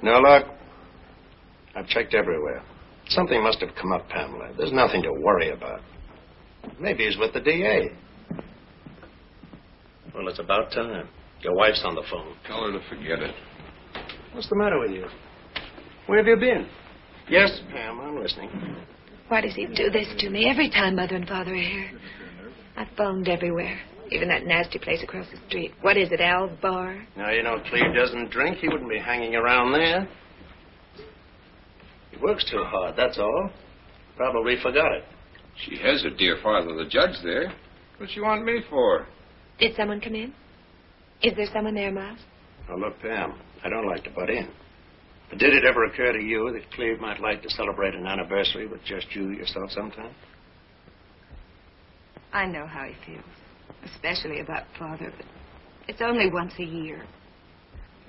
No luck. I've checked everywhere. Something must have come up, Pamela. There's nothing to worry about. Maybe he's with the DA. Well, it's about time. Your wife's on the phone. Tell her to forget it. What's the matter with you? Where have you been? Yes, Pam, I'm listening. Why does he do this to me every time Mother and Father are here? I've phoned everywhere, even that nasty place across the street. What is it, Al's Bar? Now, you know, Cleve doesn't drink. He wouldn't be hanging around there. He works too hard, that's all. Probably forgot it. She has her dear father, the judge, there. What's she want me for? Did someone come in? Is there someone there, Miles? Now, look, Pam, I don't like to butt in. But did it ever occur to you that Cleve might like to celebrate an anniversary with just you yourself sometime? I know how he feels, especially about Father, but it's only once a year.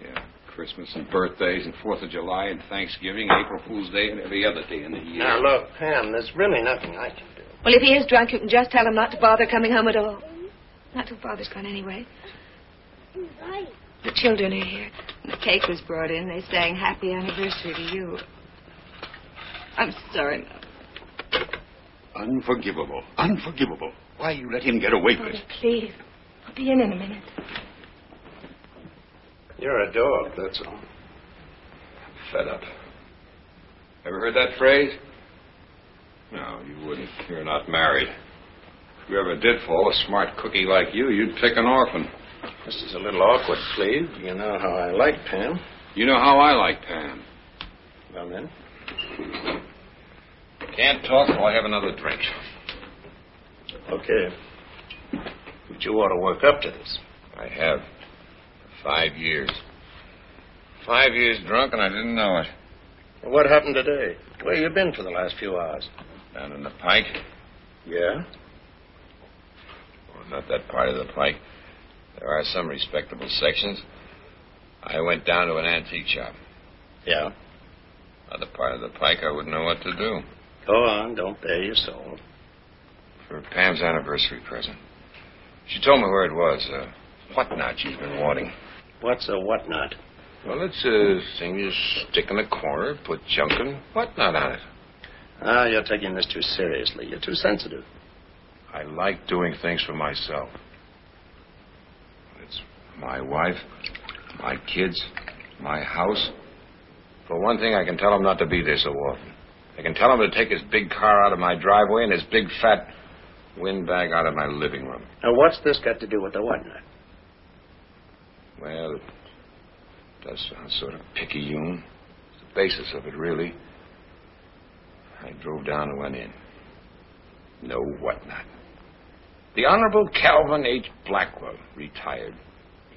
Yeah, Christmas and birthdays and 4th of July and Thanksgiving, April Fool's Day and every other day in the year. Now, look, Pam, there's really nothing I can do. Well, if he is drunk, you can just tell him not to bother coming home at all. Not till Father's gone anyway. The children are here. And the cake was brought in. They sang happy anniversary to you. I'm sorry, Mom. Unforgivable. Unforgivable. Why you let him get away with it? Please. I'll be in a minute. You're a dog, that's all. Fed up. Ever heard that phrase? No, you wouldn't. You're not married. If you ever did fall a smart cookie like you, you'd pick an orphan. This is a little awkward, Cleve. You know how I like Pam. You know how I like Pam. Well, then. Can't talk till I have another drink. Okay. But you ought to work up to this. I have. For 5 years. 5 years drunk and I didn't know it. Well, what happened today? Where you been for the last few hours? Down in the Pike. Yeah? Well, not that part of the Pike. There are some respectable sections. I went down to an antique shop. Yeah? Other part of the Pike, I wouldn't know what to do. Go on, don't bare your soul. For Pam's anniversary present. She told me where it was. Whatnot she's been wanting. What's a whatnot? Well, it's a thing you stick in a corner, put junk and whatnot on it. Ah, you're taking this too seriously. You're too sensitive. I like doing things for myself. It's my wife, my kids, my house. For one thing, I can tell him not to be there so often. I can tell him to take his big car out of my driveway and his big fat windbag out of my living room. Now, what's this got to do with the whatnot? Well, it does sound sort of picayune. It's the basis of it, really. I drove down and went in. No whatnot. The Honorable Calvin H. Blackwell, retired,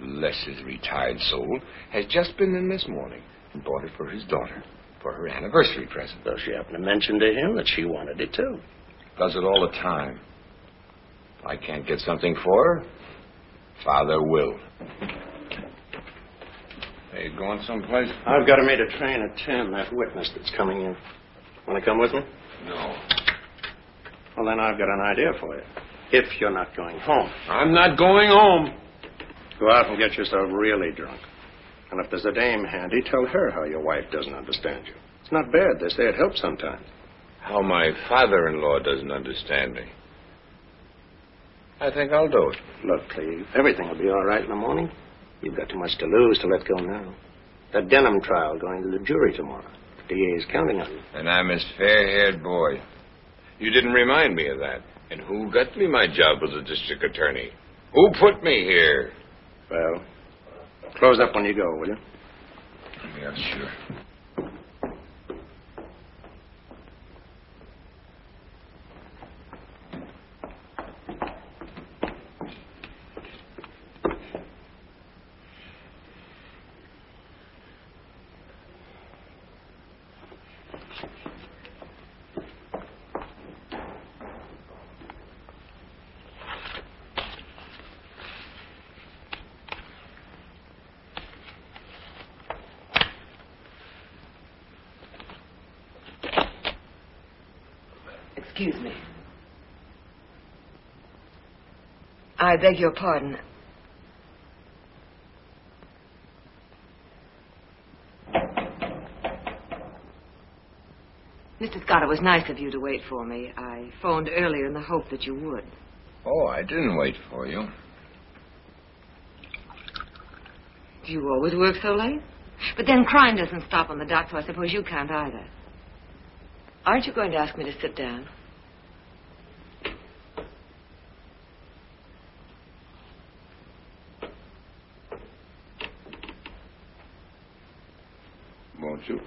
bless his retired soul, has just been in this morning and bought it for his daughter for her anniversary present. So she happened to mention to him that she wanted it, too. Does it all the time. If I can't get something for her, Father will. Hey, you going someplace? I've got to meet a train at 10, that witness that's coming in. Want to come with me? No. Well, then I've got an idea for you. If you're not going home. I'm not going home. Go out and get yourself really drunk. And if there's a dame handy, tell her how your wife doesn't understand you. It's not bad. They say it helps sometimes. How my father-in-law doesn't understand me. I think I'll do it. Look, Cleve, everything will be all right in the morning. You've got too much to lose to let go now. That Denham trial going to the jury tomorrow. The DA is counting on you. And I'm his fair-haired boy. You didn't remind me of that. And who got me my job as a district attorney? Who put me here? Well, close up when you go, will you? Yeah, sure. Excuse me. I beg your pardon. Mr. Scott, it was nice of you to wait for me. I phoned earlier in the hope that you would. Oh, I didn't wait for you. Do you always work so late? But then crime doesn't stop on the dock, so I suppose you can't either. Aren't you going to ask me to sit down? Won't you?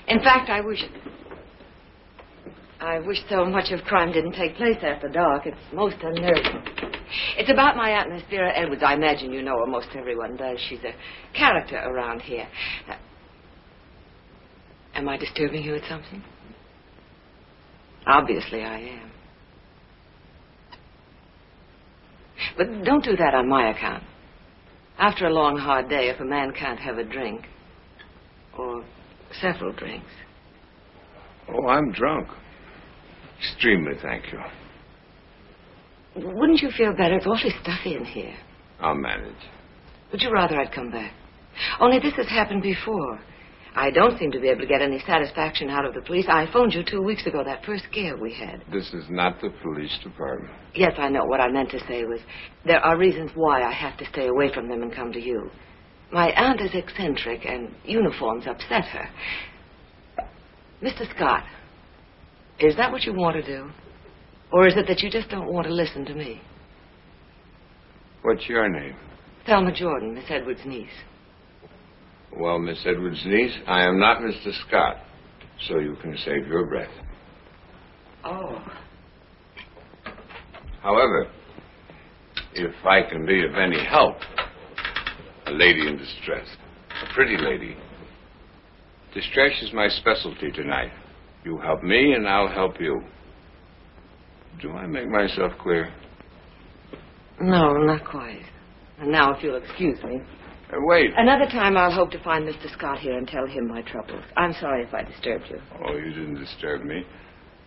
In fact, I wish so much of crime didn't take place after dark. It's most unnerving. It's about my Aunt Miss Vera Edwards. I imagine you know her. Most everyone does. She's a character around here. Am I disturbing you with something? Obviously I am. But don't do that on my account. After a long, hard day, if a man can't have a drink, or several drinks. Oh, I'm drunk. Extremely, thank you. Wouldn't you feel better? It's awfully stuffy in here. I'll manage. Would you rather I'd come back? Only this has happened before. I don't seem to be able to get any satisfaction out of the police. I phoned you 2 weeks ago, that first scare we had. This is not the police department. Yes, I know. What I meant to say was there are reasons why I have to stay away from them and come to you. My aunt is eccentric, and uniforms upset her. Mr. Scott, is that what you want to do? Or is it that you just don't want to listen to me? What's your name? Thelma Jordon, Miss Edwards' niece. Well, Miss Edwards' niece, I am not Mr. Scott, so you can save your breath. Oh. However, if I can be of any help, a lady in distress, a pretty lady. Distress is my specialty tonight. You help me and I'll help you. Do I make myself clear? No, not quite. And now, if you'll excuse me. Wait. Another time I'll hope to find Mr. Scott here and tell him my troubles. I'm sorry if I disturbed you. Oh, you didn't disturb me.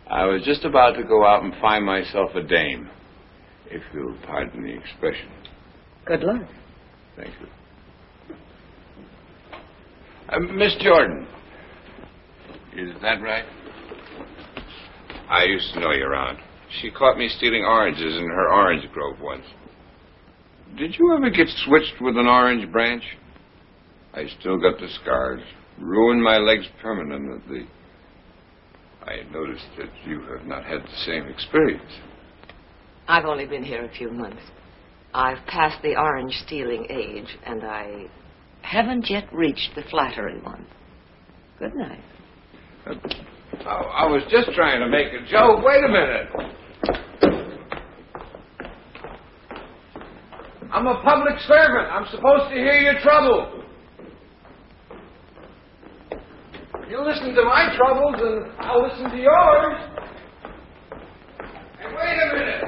I was just about to go out and find myself a dame, if you'll pardon the expression. Good luck. Thank you. Miss Jordan. Is that right? I used to know your aunt. She caught me stealing oranges in her orange grove once. Did you ever get switched with an orange branch? I still got the scars. Ruined my legs permanently. I noticed that you have not had the same experience. I've only been here a few months. I've passed the orange stealing age, and I haven't yet reached the flattery one. Good night. I was just trying to make a joke. Wait a minute. I'm a public servant. I'm supposed to hear your trouble. You listen to my troubles, and I'll listen to yours. And wait a minute.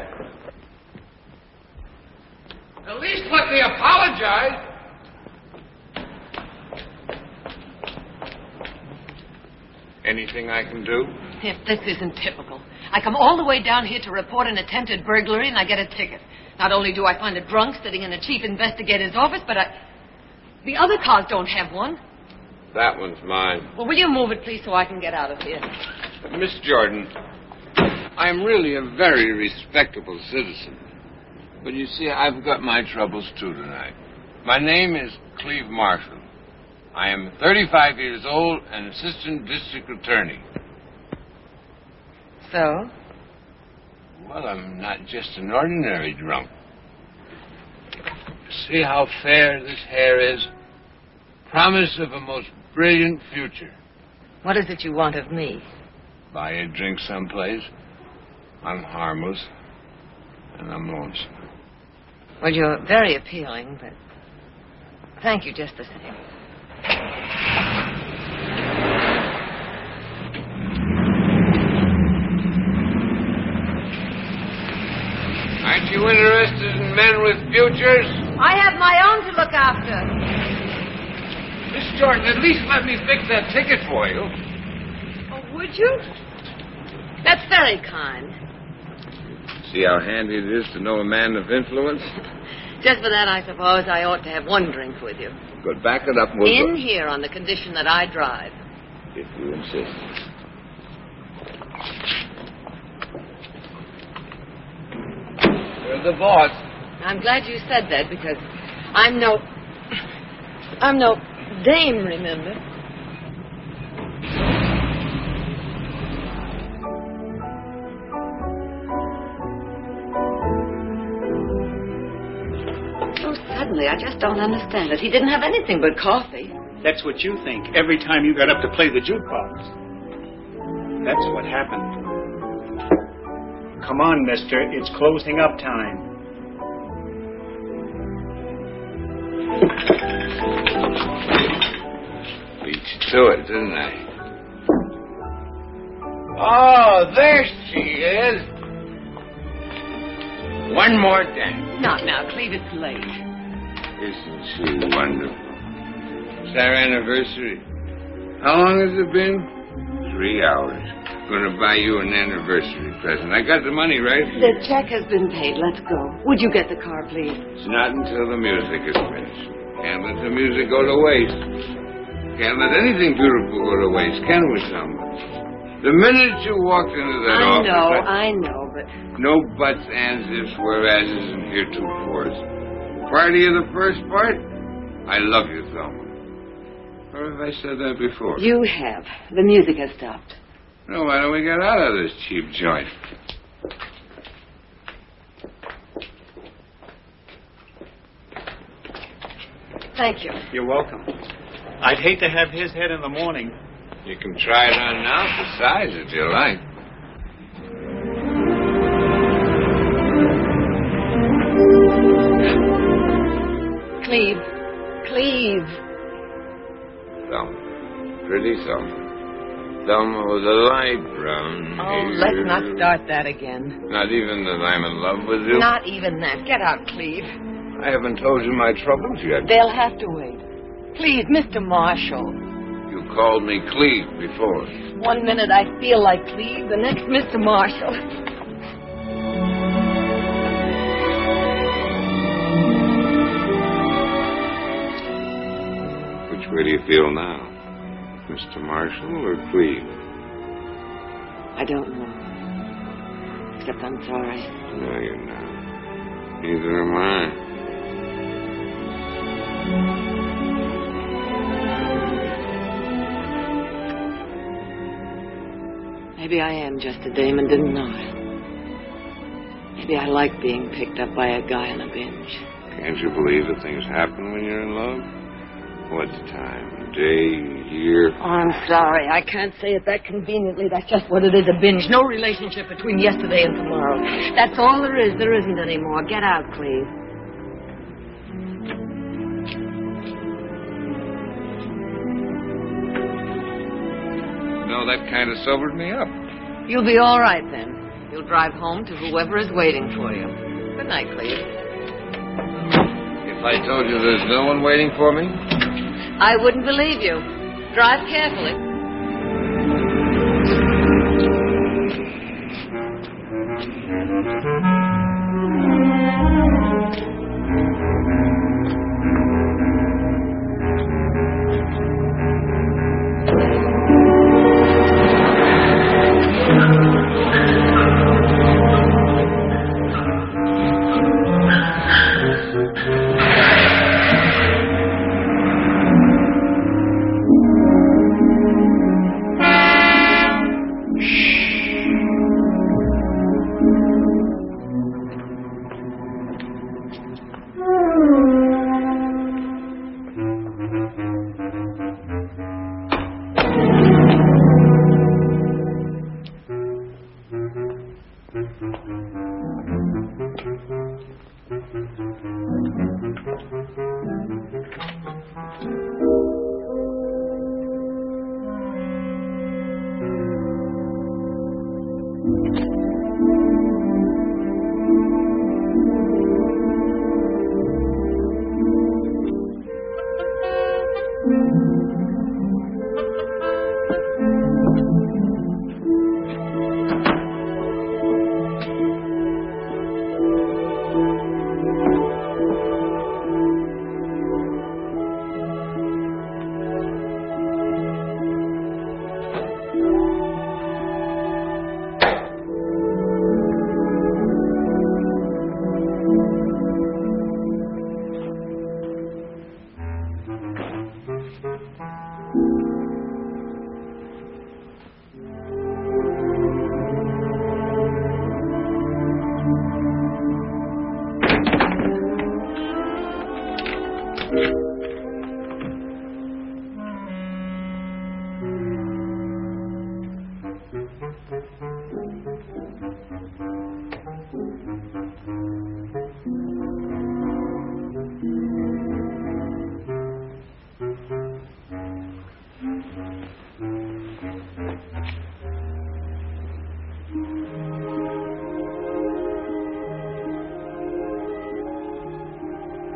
At least let me apologize. Anything I can do? If this isn't typical. I come all the way down here to report an attempted burglary, and I get a ticket. Not only do I find a drunk sitting in the chief investigator's office, but the other cars don't have one. That one's mine. Well, will you move it, please, so I can get out of here? Miss Jordan, I'm really a very respectable citizen. But you see, I've got my troubles, too, tonight. My name is Cleve Marshall. I am 35 years old and assistant district attorney. So? Well, I'm not just an ordinary drunk. See how fair this hair is? Promise of a most brilliant future. What is it you want of me? Buy a drink someplace. I'm harmless. And I'm lonesome. Well, you're very appealing, but thank you just the same. Aren't you interested in men with futures? I have my own to look after. Miss Jordan, at least let me fix that ticket for you. Oh, would you? That's very kind. See how handy it is to know a man of influence? Just for that, I suppose I ought to have one drink with you. Good, back it up. We'll In here on the condition that I drive. If you insist. You're the boss. I'm glad you said that because I'm no dame, remember? So suddenly, I just don't understand it. He didn't have anything but coffee. That's what you think every time you got up to play the jukebox. That's what happened. Come on, mister. It's closing up time. Beat you to it, didn't I? Oh, there she is. One more dance. Not now, Cleve. It's late. Isn't she wonderful? It's our anniversary. How long has it been? 3 hours. Going to buy you an anniversary present. I got the money right here. The check has been paid. Let's go. Would you get the car, please? It's not until the music is finished. Can't let the music go to waste. Can't let anything beautiful go to waste, can we, Thelma? The minute you walked into that office... I know, but... No buts, ands, ifs, whereases, and heretofores. Party of the first part? I love you, Thelma. Or have I said that before? You have. The music has stopped. No, why don't we get out of this cheap joint? Thank you. You're welcome. I'd hate to have his head in the morning. You can try it on now for size if you like. Cleve. Thelma. Pretty Thelma. Thelma with a light brown Oh, hair. let's not start that again. Not even that I'm in love with you? Not even that. Get out, Cleve. I haven't told you my troubles yet. They'll have to wait. Please, Mr. Marshall. You called me Cleve before. 1 minute I feel like Cleve, the next Mr. Marshall. Which way do you feel now? Mr. Marshall or Cleve? I don't know. Except I'm sorry. No, you're not. Neither am I. Maybe I am just a dame and didn't know it. Maybe I like being picked up by a guy on a binge. Can't you believe that things happen when you're in love? What time? Day? Year? Oh, I'm sorry. I can't say it that conveniently. That's just what it is, a binge. No relationship between yesterday and tomorrow. That's all there is. There isn't any more. Get out, Cleve. No, that kind of sobered me up. You'll be all right then. You'll drive home to whoever is waiting for you. Good night, Cleve. If I told you there's no one waiting for me? I wouldn't believe you. Drive carefully.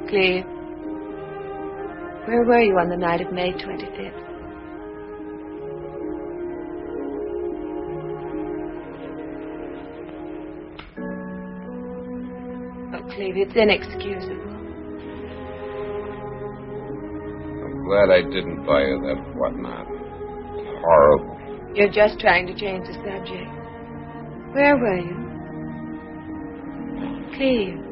Cleve, where were you on the night of May 25th? Oh, Cleve, it's inexcusable. I'm glad I didn't buy her that whatnot. It's horrible. You're just trying to change the subject. Where were you? Cleve.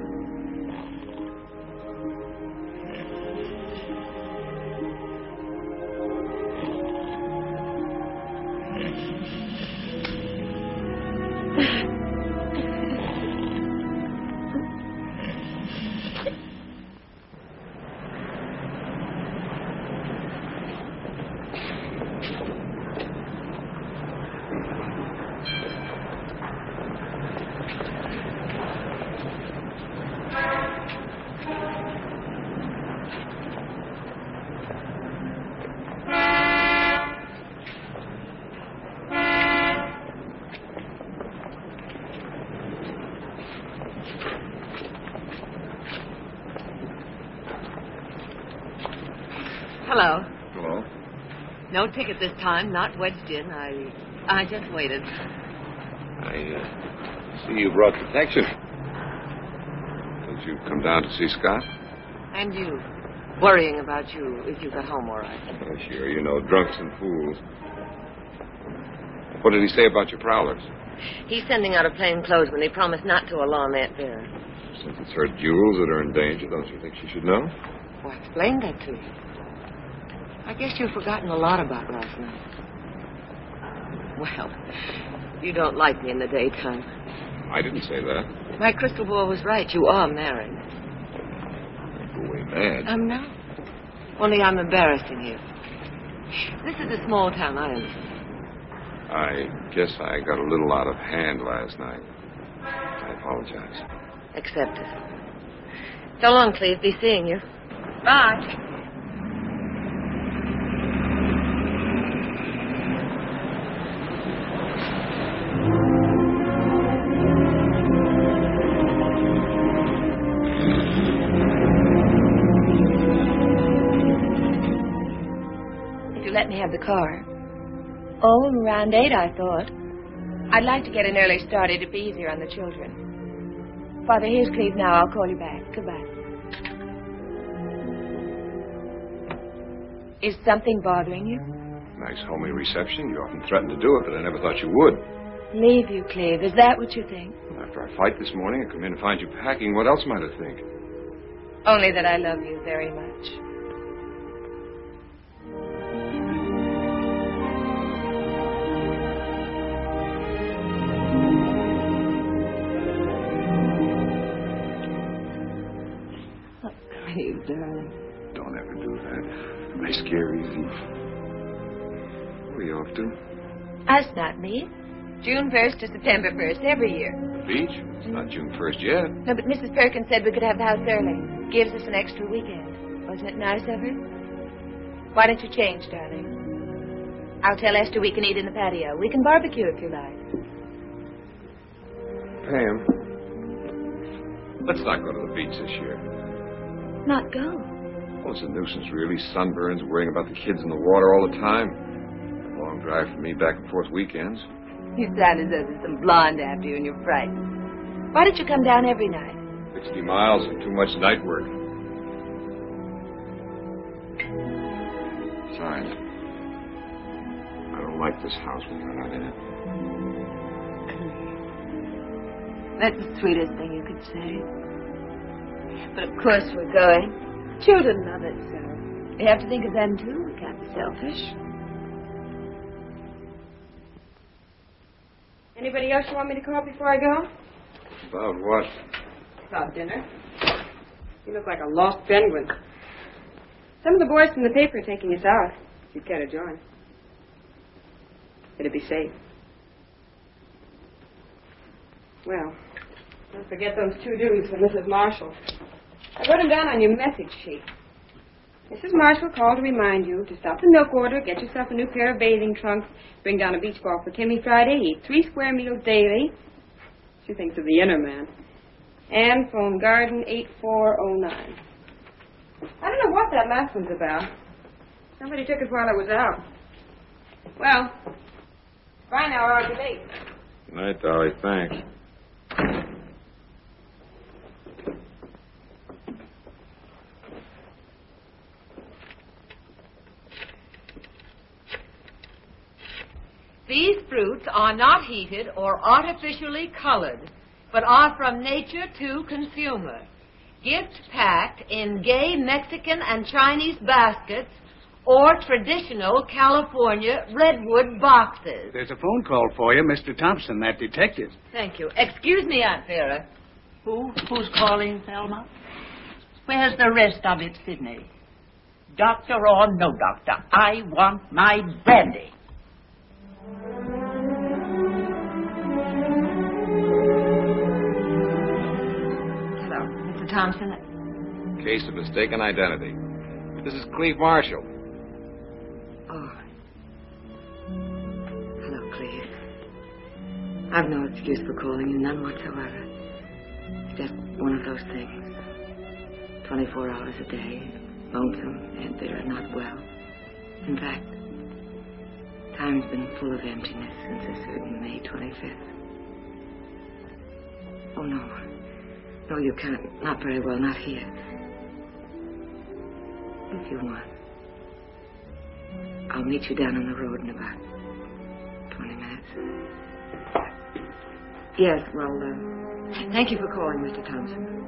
Hello. Hello? No ticket this time, not wedged in. I just waited. I see you brought protection. Did you come down to see Scott? And you. Worrying about you if you got home all right. Oh, sure. You know, drunks and fools. What did he say about your prowlers? He's sending out a plainclothesman. He promised not to alarm Aunt Vera. Since it's her jewels that are in danger, don't you think she should know? Well, I explained that to you. I guess you've forgotten a lot about last night. Well, you don't like me in the daytime. I didn't say that. My crystal ball was right. You are married. Don't go away mad. I'm not. Only I'm embarrassing you. This is a small town, I understand. I guess I got a little out of hand last night. I apologize. Accept it. So long, Cleve. Be seeing you. Bye. Let me have the car. Oh, around 8, I thought. I'd like to get an early start. It'd be easier on the children. Father, here's Cleve now. I'll call you back. Goodbye. Is something bothering you? Nice homely reception. You often threatened to do it, but I never thought you would. Leave you, Cleve. Is that what you think? After our fight this morning, I come in and find you packing. What else might I think? Only that I love you very much. You darling. Don't ever do that. They scare easy. Where are you off to? Us, not me. June 1st to September 1st, every year. The beach? It's not June 1st yet. No, but Mrs. Perkins said we could have the house early. Gives us an extra weekend. Wasn't it nice of her? Why don't you change, darling? I'll tell Esther we can eat in the patio. We can barbecue if you like. Pam, let's not go to the beach this year. Not go? Well, it's a nuisance, really. Sunburns, worrying about the kids in the water all the time. A long drive for me back and forth weekends. You sound as though there's some blonde after you and you're frightened. Why don't you come down every night? 60 miles and too much night work. Besides, I don't like this house when you're not in it. That's the sweetest thing you could say. But of course we're going. Children love it so. We have to think of them too. We can't be selfish. Anybody else you want me to call before I go? About what? About dinner. You look like a lost penguin. Some of the boys from the paper are taking us out. If you'd care to join. It'd be safe. Well, don't forget those 2 dudes for Mrs. Marshall. I wrote them down on your message sheet. Mrs. Marshall called to remind you to stop the milk order, get yourself a new pair of bathing trunks, bring down a beach ball for Timmy Friday, eat 3 square meals daily. She thinks of the inner man. And phone Garden 8409. I don't know what that last one's about. Somebody took it while I was out. Well, bye now, or I'll be late. Good night, Dolly. Thanks. These fruits are not heated or artificially colored, but are from nature to consumer. Gift packed in gay Mexican and Chinese baskets or traditional California redwood boxes. There's a phone call for you, Mr. Thompson, that detective. Thank you. Excuse me, Aunt Vera. Who's calling, Thelma? Where's the rest of it, Sidney? Doctor or no doctor, I want my brandy. Hello, Mr. Thompson. Case of mistaken identity. This is Cleve Marshall. Oh. Hello, Cleve. I've no excuse for calling you, none whatsoever. It's just one of those things. 24 hours a day, lonesome, Aunt Vera not well. In fact, time's been full of emptiness since a certain May 25th. Oh, no. No, you can't. Not very well, not here. If you want, I'll meet you down on the road in about 20 minutes. Yes, well, thank you for calling, Mr. Thompson.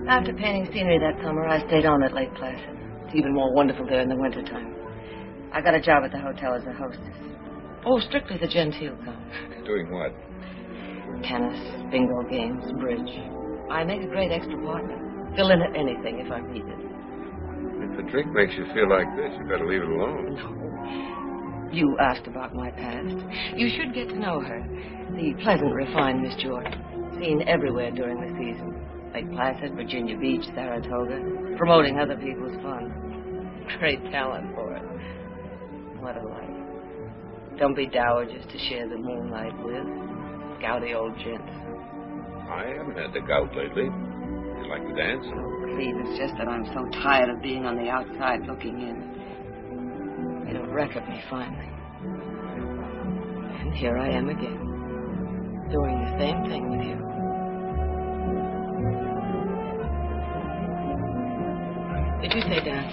After painting scenery that summer, I stayed on at Lake Placid. It's even more wonderful there in the wintertime. I got a job at the hotel as a hostess. Oh, strictly the genteel kind. Doing what? Tennis, bingo games, bridge. I make a great extra partner. Fill in at anything if I'm needed. If the drink makes you feel like this, you better leave it alone. No. You asked about my past. You should get to know her. The pleasant, refined Miss Jordan. Seen everywhere during the season. Lake Placid, Virginia Beach, Saratoga. Promoting other people's fun. Great talent for it. What a life. Don't be dowagers to share the moonlight with. Gouty old gents. I haven't had the gout lately. You like to dance? Oh, Cleve, it's just that I'm so tired of being on the outside looking in. Made a wreck of me finally. And here I am again. Doing the same thing with you. Did you say that?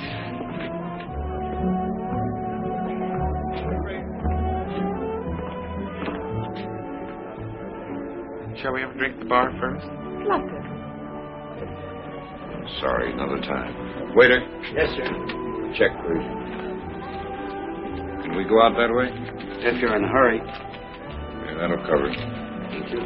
Shall we have a drink at the bar first? Love it. Sorry, another time. Waiter. Yes, sir. Check, please. Can we go out that way? If you're in a hurry. Yeah, that'll cover it. Thank you.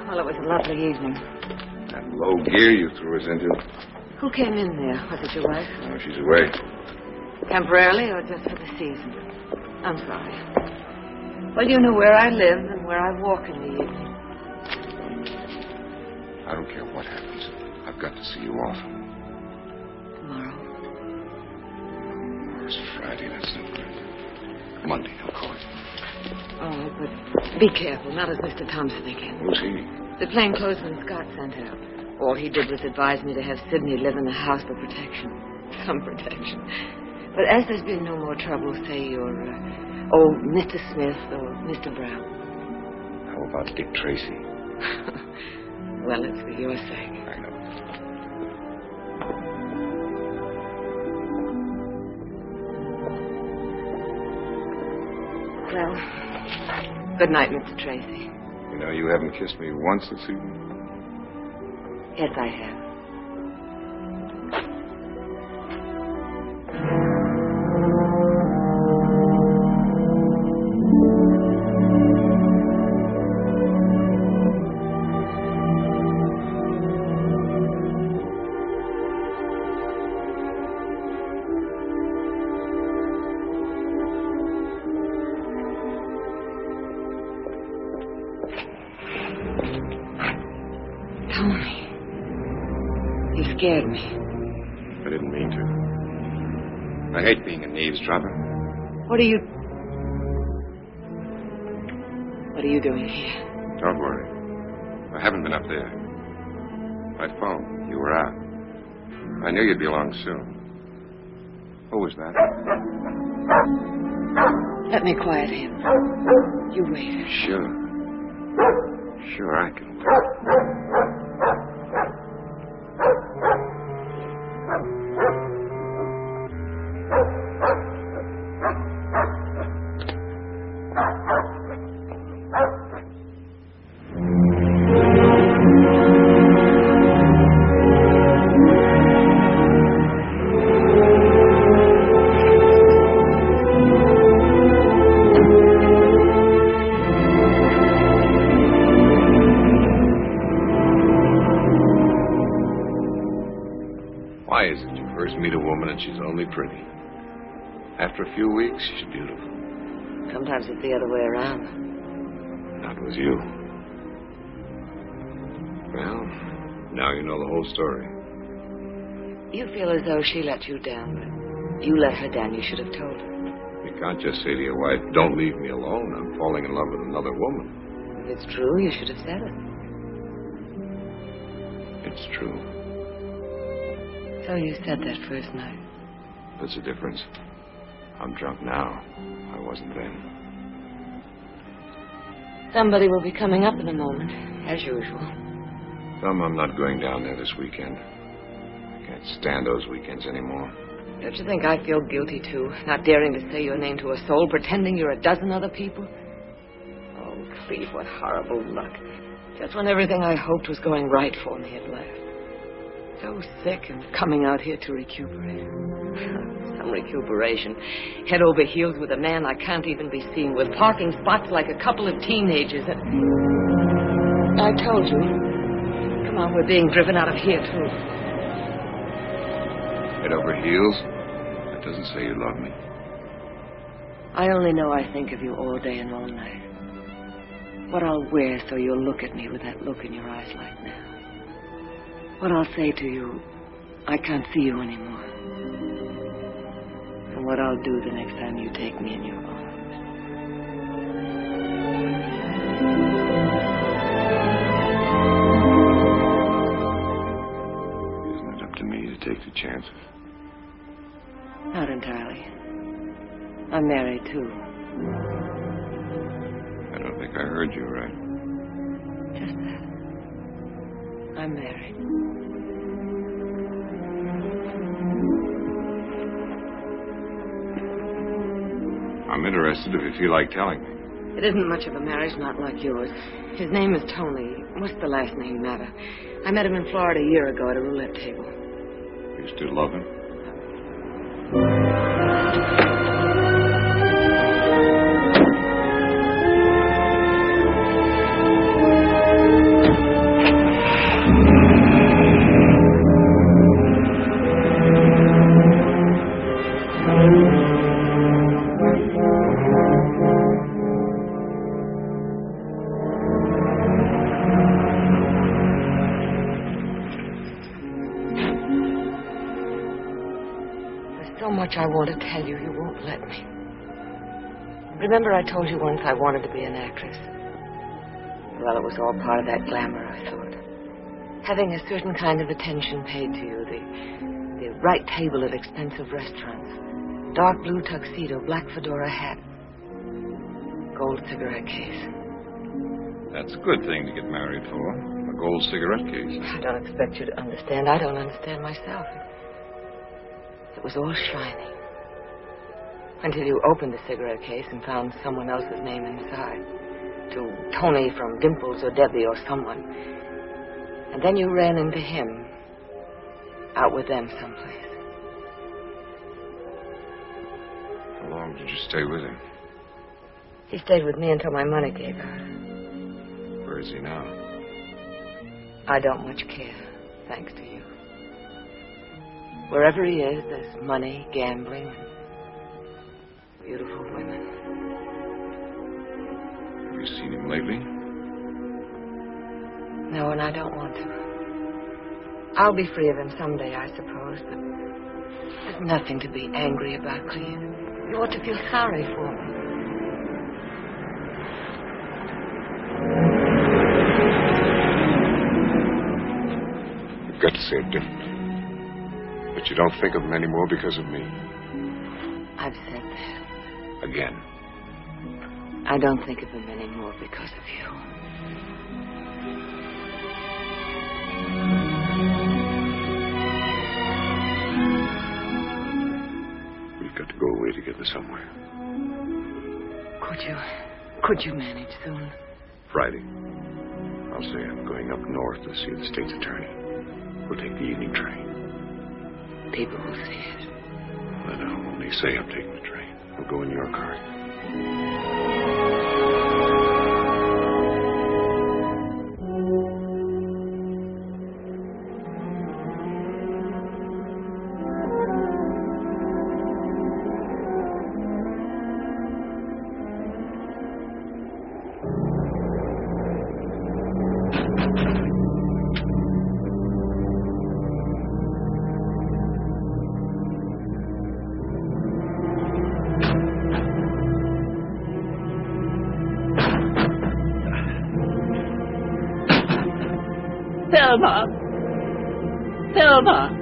Well, it was a lovely evening. That low gear you threw us into. Who came in there? Was it your wife? Oh, she's away. Temporarily or just for the season? I'm sorry. Well, you know where I live and where I walk in the evening. I don't care what happens. I've got to see you off. Tomorrow? It's Friday, that's no good. Monday, I'll call you. Oh, but be careful, not as Mr. Thompson again. Who's he? The plainclothesman Scott sent out. All he did was advise me to have Sidney live in the house for protection. Some protection. But as there's been no more trouble, say you're, Mr. Smith or Mr. Brown. How about Dick Tracy? Well, it's for your sake. I know. Well, good night, Mr. Tracy. You know, you haven't kissed me once this evening. Yes, I have. Scared me. I didn't mean to. I hate being an eavesdropper. What are you doing here? Don't worry. I haven't been up there. My phone. You were out. I knew you'd be along soon. Who was that? Let me quiet him. You wait. Sure. Sure, I can wait. She's only pretty. After a few weeks, she's beautiful. Sometimes it's the other way around. Not with you. Well, now you know the whole story. You feel as though she let you down, but you let her down. You should have told her. You can't just say to your wife, don't leave me alone. I'm falling in love with another woman. If it's true, you should have said it. It's true. So you said that first night. There's a difference. I'm drunk now. I wasn't then. Somebody will be coming up in a moment, as usual. Thelma, I'm not going down there this weekend. I can't stand those weekends anymore. Don't you think I feel guilty, too? Not daring to say your name to a soul, pretending you're a dozen other people? Oh, Cleve, what horrible luck. Just when everything I hoped was going right for me had left. So sick and coming out here to recuperate. Some recuperation. Head over heels with a man I can't even be seen with. Parking spots like a couple of teenagers. And I told you. Come on, we're being driven out of here, too. Head over heels? That doesn't say you love me. I only know I think of you all day and all night. What I'll wear so you'll look at me with that look in your eyes like now. What I'll say to you, I can't see you anymore. And what I'll do the next time you take me in your arms. Isn't it up to me to take the chances? Not entirely. I'm married, too. I don't think I heard you right. Just that. I'm married. I'm interested if you feel like telling me. It isn't much of a marriage, not like yours. His name is Tony. What's the last name matter? I met him in Florida a year ago at a roulette table. You still love him? I want to tell you, you won't let me. Remember I told you once I wanted to be an actress? Well, it was all part of that glamour, I thought. Having a certain kind of attention paid to you, the right table at expensive restaurants, Dark blue tuxedo, black fedora hat, gold cigarette case. That's a good thing to get married for. A gold cigarette case. I don't expect you to understand. I don't understand myself. It was all shiny. Until you opened the cigarette case and found someone else's name inside. To Tony from Dimples or Debbie or someone. And then you ran into him. Out with them someplace. How long did you stay with him? He stayed with me until my money gave out. Where is he now? I don't much care, thanks to you. Wherever he is, there's money, gambling, and beautiful women. Have you seen him lately? No, and I don't want to. I'll be free of him someday, I suppose, but there's nothing to be angry about, Cleve. You ought to feel sorry for me. You've got to say it differently. But you don't think of him anymore because of me. I've said that. Again. I don't think of him anymore because of you. We've got to go away together somewhere. Could you manage soon? Friday. I'll say I'm going up north to see the state's attorney. We'll take the evening train. People will see it. I know. When they say I'm taking the train, we'll go in your car. Thelma! Thelma!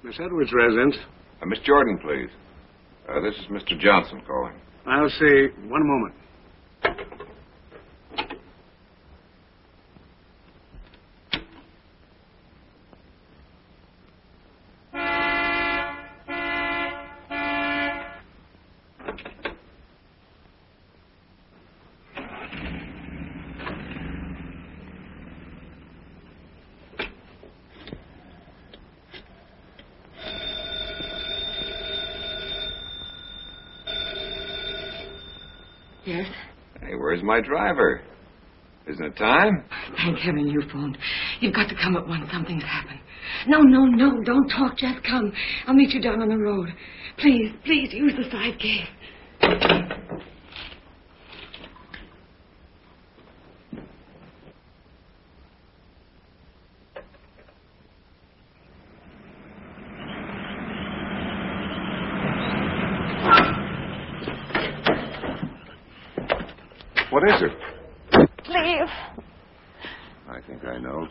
Miss Edwards' residence. Miss Jordan, please. This is Mr. Johnson calling. I'll say one moment. Yes? Hey, where's my driver? Isn't it time? Thank heaven you phoned. You've got to come at once. Something's happened. No. Don't talk. Just come. I'll meet you down on the road. Please, use the side gate. What is it? Cleve. I think I know.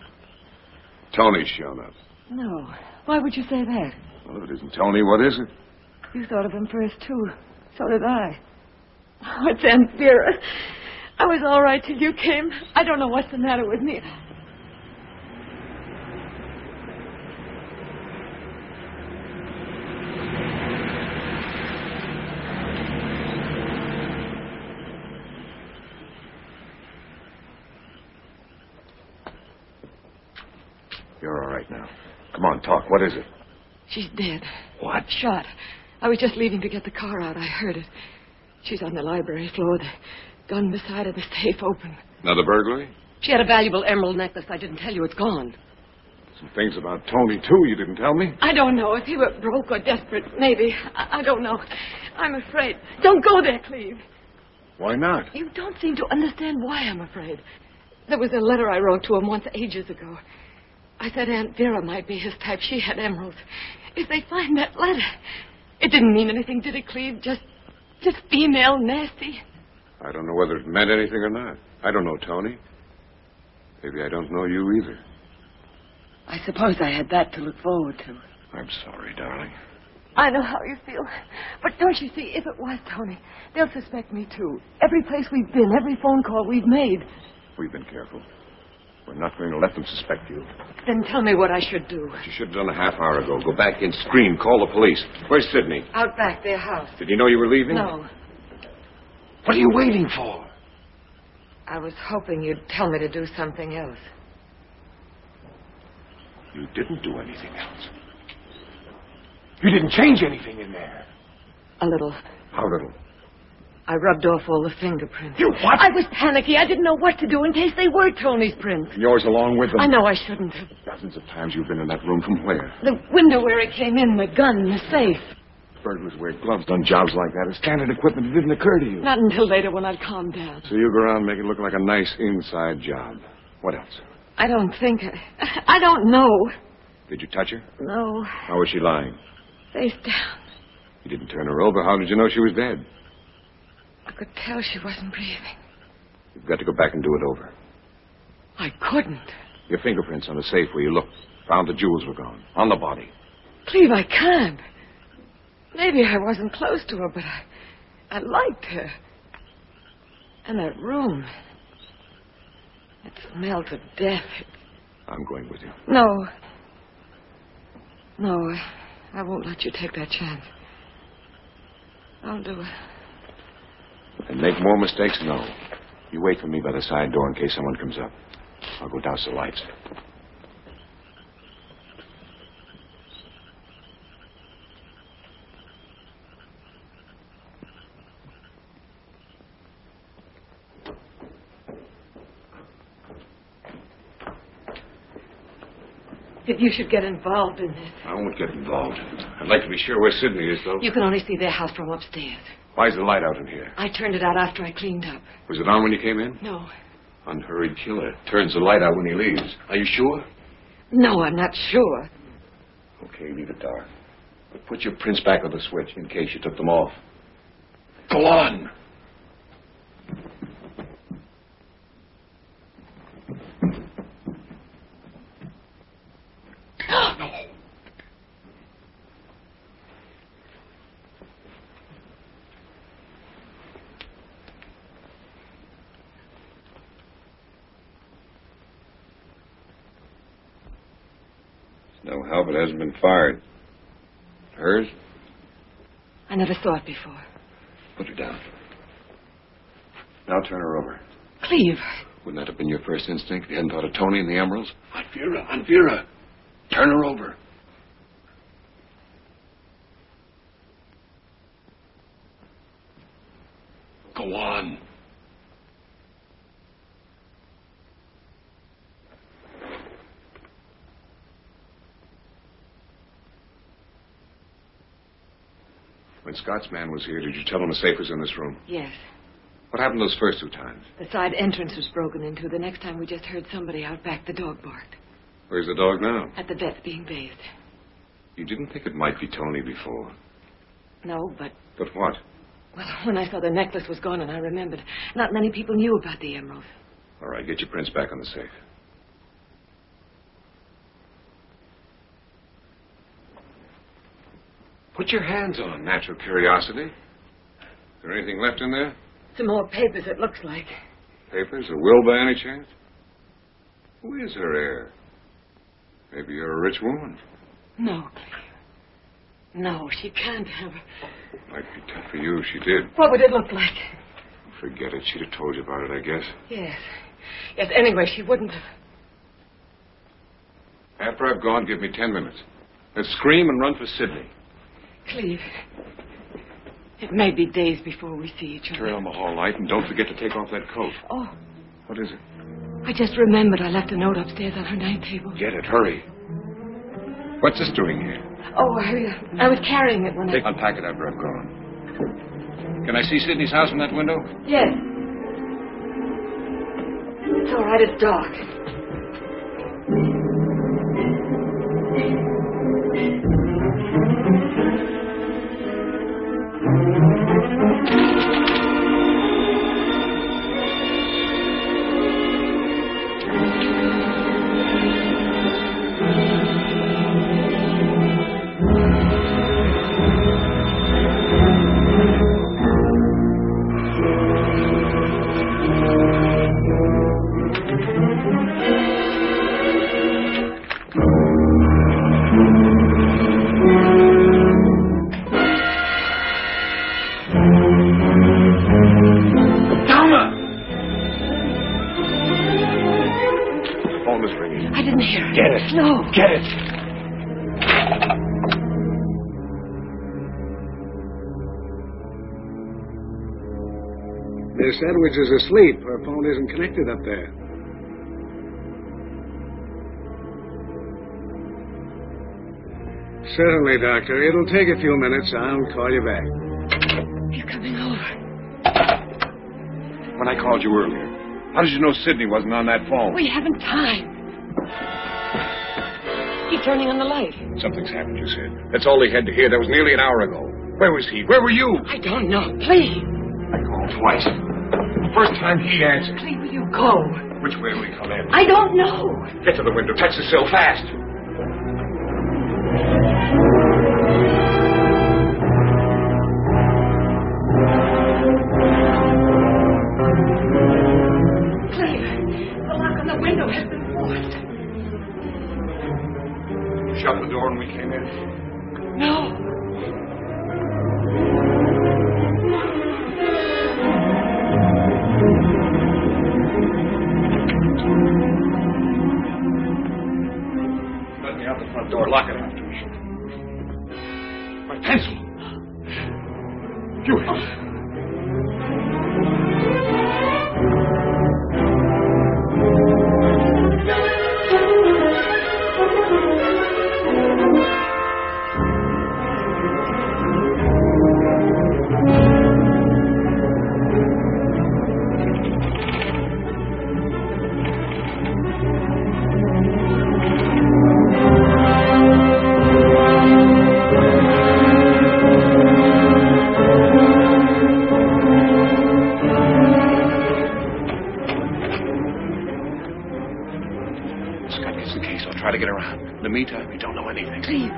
Tony's shown up. No. Why would you say that? Well, if it isn't Tony, what is it? You thought of him first, too. So did I. Oh, it's Aunt Vera. I was all right till you came. I don't know what's the matter with me. You're all right now. Come on, talk. What is it? She's dead. What? Shot. I was just leaving to get the car out. I heard it. She's on the library floor. The gun beside her, the safe open. Another burglary? She had a valuable emerald necklace. I didn't tell you it's gone. Some things about Tony, too, you didn't tell me? I don't know. If he were broke or desperate, maybe. I don't know. I'm afraid. Don't go there, Cleve. Why not? You don't seem to understand why I'm afraid. There was a letter I wrote to him once ages ago. I said Aunt Vera might be his type. She had emeralds. If they find that letter... It didn't mean anything, did it, Cleve? Just female, nasty? I don't know whether it meant anything or not. I don't know Tony. Maybe I don't know you either. I suppose I had that to look forward to. I'm sorry, darling. I know how you feel. But don't you see, if it was Tony, they'll suspect me, too. Every place we've been, every phone call we've made. We've been careful. We're not going to let them suspect you. Then tell me what I should do. You should have done a half hour ago. Go back in, scream, call the police. Where's Sidney? Out back, their house. Did he know you were leaving? No. What are you waiting for? I was hoping you'd tell me to do something else. You didn't do anything else. You didn't change anything in there. A little. How little? I rubbed off all the fingerprints. You what? I was panicky. I didn't know what to do in case they were Tony's prints. Yours along with them? I know I shouldn't have. Dozens of times you've been in that room. From where? The window where he came in, the gun, the safe. Burglars wear gloves, done jobs like that. It's standard equipment. It didn't occur to you. Not until later when I'd calmed down. So you go around and make it look like a nice inside job. What else? I don't think... I don't know. Did you touch her? No. How was she lying? Face down. You didn't turn her over. How did you know she was dead? I could tell she wasn't breathing. You've got to go back and do it over. I couldn't. Your fingerprints on the safe where you looked. Found the jewels were gone. On the body. Cleve, I can't. Maybe I wasn't close to her, but I liked her. And that room. It smelled to death. I'm going with you. No. No, I won't let you take that chance. I'll do it. And make more mistakes? No. You wait for me by the side door in case someone comes up. I'll go douse the lights. If you should get involved in this. I won't get involved. I'd like to be sure where Sidney is, though. You can only see their house from upstairs. Why's the light out in here? I turned it out after I cleaned up. Was it on when you came in? No. Unhurried killer. Turns the light out when he leaves. Are you sure? No, I'm not sure. Okay, leave it dark. But put your prints back on the switch in case you took them off. Go on! No help. It hasn't been fired. Hers? I never saw it before. Put her down. Now turn her over. Cleve. Wouldn't that have been your first instinct if you hadn't thought of Tony and the emeralds? Aunt Vera. Turn her over. Go on. When Scott's man was here, did you tell him the safe was in this room? Yes. What happened those first 2 times? The side entrance was broken into. The next time we just heard somebody out back. The dog barked. Where's the dog now? At the vet's being bathed. You didn't think it might be Tony before? No, but... But what? Well, when I saw the necklace was gone and I remembered, not many people knew about the emeralds. All right, get your prints back on the safe. Put your hands on, natural curiosity. Is there anything left in there? Some more papers, it looks like. Papers? A will by any chance? Who is her heir? Maybe you're a rich woman. No, Cleve. No, she can't have her. Might be tough for you if she did. What would it look like? Forget it. She'd have told you about it, I guess. Yes. Yes, anyway, she wouldn't have. After I've gone, give me 10 minutes. Let's scream and run for Sydney. Cleve, it may be days before we see each other. Turn on the hall light and don't forget to take off that coat. Oh, What is it? I just remembered I left a note upstairs on her night table. Get it. Hurry. What's this doing here? Oh, I was carrying it when Unpack it after I've gone. Can I see Sydney's house from that window? Yes. It's all right, it's dark. Get it. Miss Edwards is asleep. Her phone isn't connected up there. Certainly, Doctor. It'll take a few minutes. I'll call you back. He's coming over. When I called you earlier, how did you know Sydney wasn't on that phone? We haven't time. Keep turning on the light. Something's happened, you said. That's all he had to hear. That was nearly an hour ago. Where was he? Where were you? I don't know. Please. I called twice. The first time he answered. Please, will you go? Which way will we come in? I don't know. Get to the window. Touch the sill fast. The lock on the window has been forced. Shut the door when we came in? No. Let me out the front door. Lock it after me. My pencil. You. Meantime, you don't know anything. Cleve,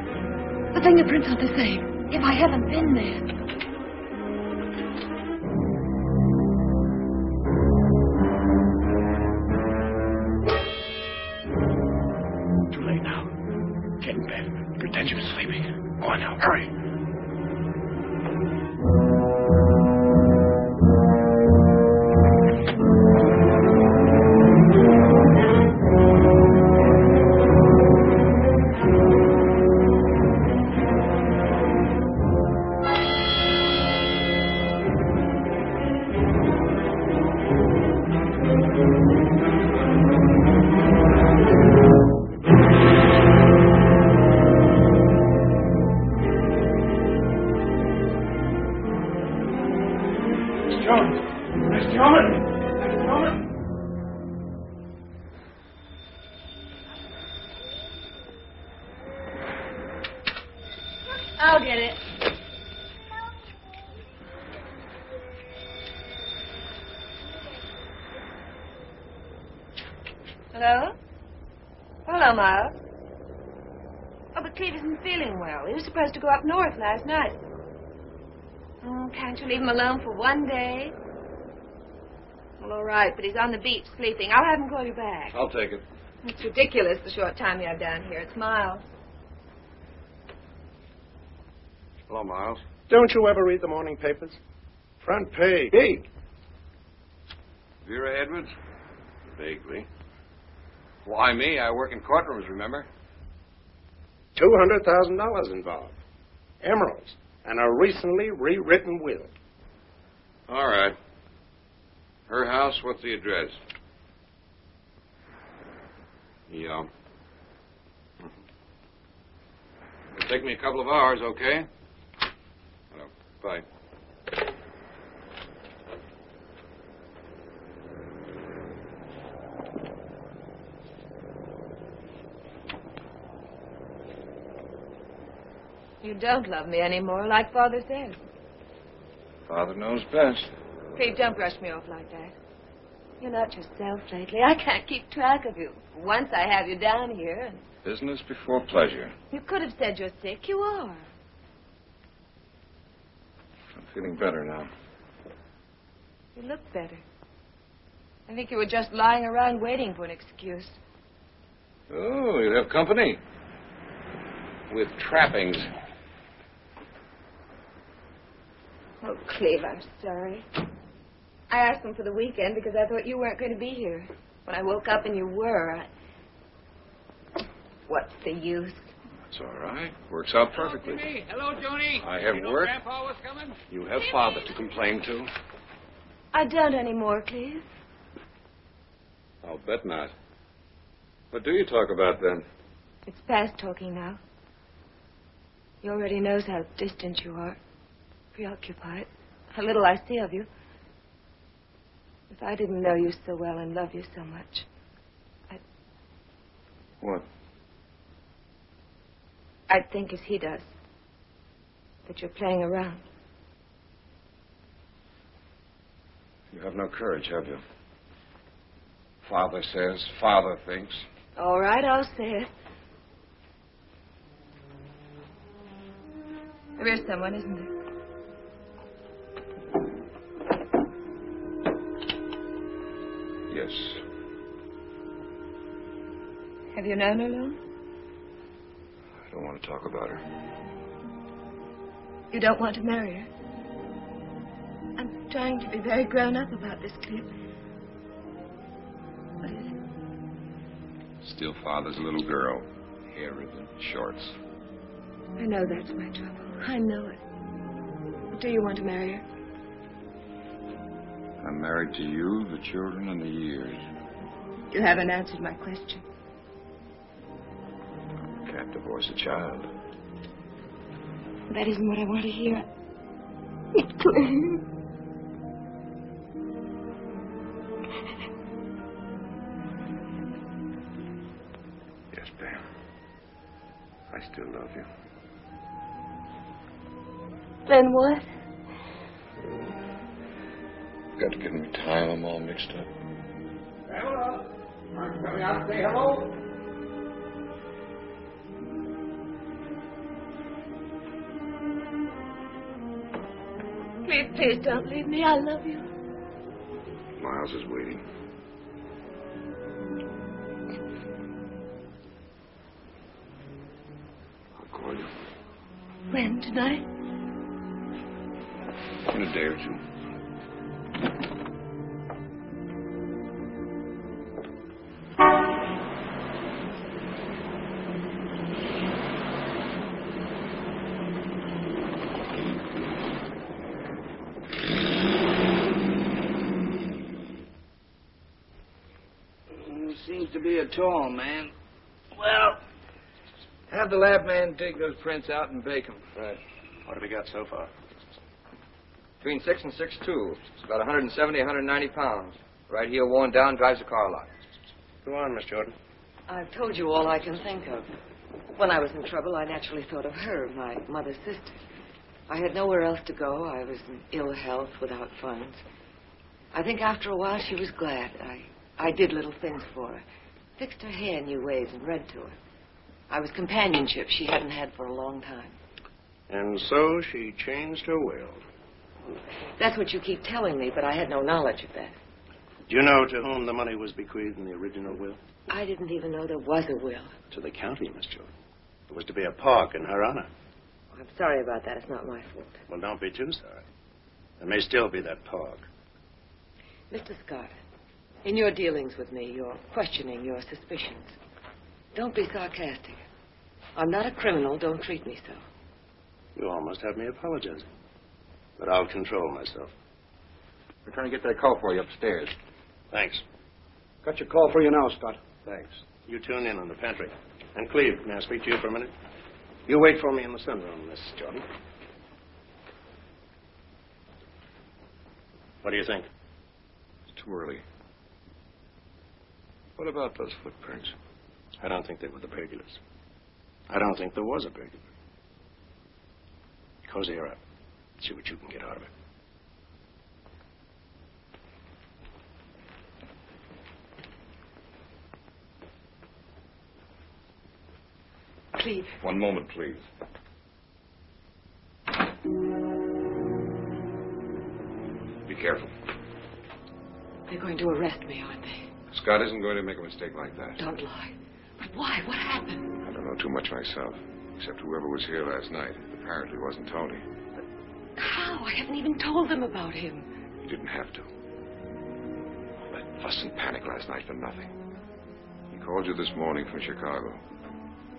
the fingerprints are the same. If I haven't been there. Too late now. Get that you're sleeping. Go on now, hurry. I'll get it. Hello? Hello, Miles. Oh, but Cleve isn't feeling well. He was supposed to go up north last night. Oh, can't you leave him alone for one day? Well, all right, but he's on the beach sleeping. I'll have him call you back. I'll take it. It's ridiculous, the short time you have down here. It's Miles. Hello, Miles. Don't you ever read the morning papers? Front page. Big. Vera Edwards? Vaguely. Why me? I work in courtrooms, remember? $200,000 involved. Emeralds. And a recently rewritten will. All right. Her house, what's the address? Yeah. It'll take me a couple of hours, okay? Hello. Bye. You don't love me anymore, like Father says. Father knows best. Cleve, don't brush me off like that. You're not yourself lately. I can't keep track of you. Once I have you down here, and Business before pleasure. you could have said you're sick. You are. I'm feeling better now. You look better. I think you were just lying around waiting for an excuse. Oh, you have company. With trappings. Oh, Cleve, I'm sorry. I asked them for the weekend because I thought you weren't going to be here. When I woke up and you were, What's the use? It's all right. Works out perfectly. Hello, Joni. I have work. Grandpa was coming? You have Father to complain to. I don't anymore, Cleve. I'll bet not. What do you talk about then? It's past talking now. He already knows how distant you are, preoccupied, how little I see of you. If I didn't know you so well and love you so much, What? I'd think as he does, that you're playing around. You have no courage, have you? Father says, Father thinks. All right, I'll say it. There is someone, isn't there? Yes. Have you known her long? I don't want to talk about her. You don't want to marry her? I'm trying to be very grown up about this, Cleve. What is it? Still Father's little girl. Hair ribbon, shorts. I know that's my trouble. I know it. But do you want to marry her? I'm married to you, the children, and the years. You haven't answered my question. Can't divorce a child. That isn't what I want to hear. Cleve. Yes, Pam. I still love you. Then what? Got to give me time. I'm all mixed up. Hello. Aren't you coming out to say hello? Cleve, please don't leave me. I love you. Miles is waiting. I'll call you. When? Tonight? In a day or two. Seems to be a tall man. Well, have the lab man dig those prints out and bake them. Right. What have we got so far? Between 6 and 6'2". It's about 170, 190 pounds. Right heel worn down, drives a car a lot. Go on, Miss Jordan. I've told you all I can think of. When I was in trouble, I naturally thought of her, my mother's sister. I had nowhere else to go. I was in ill health, without funds. I think after a while she was glad. I did little things for her. Fixed her hair new ways and read to her. I was companionship she hadn't had for a long time. And so she changed her will. That's what you keep telling me, but I had no knowledge of that. Do you know to whom the money was bequeathed in the original will? I didn't even know there was a will. To the county, Miss Jordan. It was to be a park in her honor. I'm sorry about that. It's not my fault. Well, don't be too sorry. There may still be that park. Mr. Scott, in your dealings with me, you're questioning your suspicions. Don't be sarcastic. I'm not a criminal. Don't treat me so. You almost have me apologizing. But I'll control myself. We're trying to get that call for you upstairs. Thanks. Got your call for you now, Scott. Thanks. You tune in on the pantry. And Cleve, may I speak to you for a minute? You wait for me in the sunroom, Miss Jordan. What do you think? It's too early. What about those footprints? I don't think they were the burglars. I don't think there was a burglar. Cozy her up. See what you can get out of it. Cleve. One moment, please. Be careful. They're going to arrest me, aren't they? Scott isn't going to make a mistake like that. Don't lie. But why? What happened? I don't know too much myself, except whoever was here last night. It apparently wasn't Tony. How? I haven't even told them about him. You didn't have to. All that fuss and panic last night for nothing. He called you this morning from Chicago.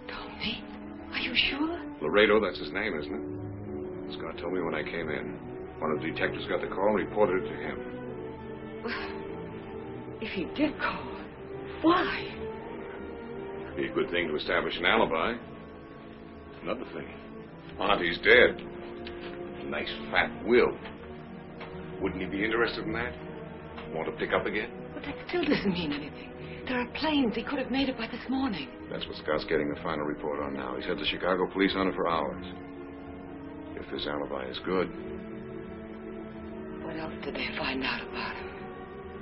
Tony? Are you sure? Laredo, that's his name, isn't it? Scott told me when I came in. One of the detectives got the call and reported it to him. If he did call, why? It'd be a good thing to establish an alibi. Another thing. Monty's dead. A nice fat will. Wouldn't he be interested in that? Want to pick up again? But that still doesn't mean anything. There are planes. He could have made it by this morning. That's what Scott's getting the final report on now. He's had the Chicago police on it for hours. If his alibi is good. What else did they find out about him?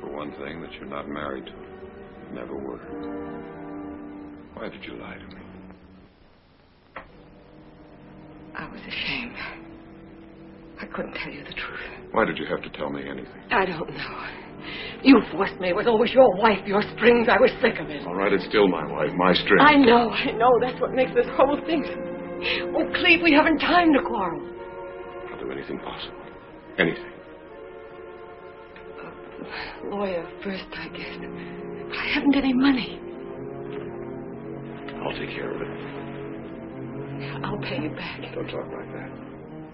For one thing, that you're not married to him. Never were. Why did you lie to me? I was ashamed. I couldn't tell you the truth. Why did you have to tell me anything? I don't know. You forced me. It was always your wife, your springs. I was sick of it. All right, it's still my wife, my string. I know. That's what makes this whole thing. Oh, Cleve, we haven't time to quarrel. I'll do anything possible. Anything. Lawyer first, I guess. But I haven't any money. I'll take care of it. I'll pay you back. Don't talk like that.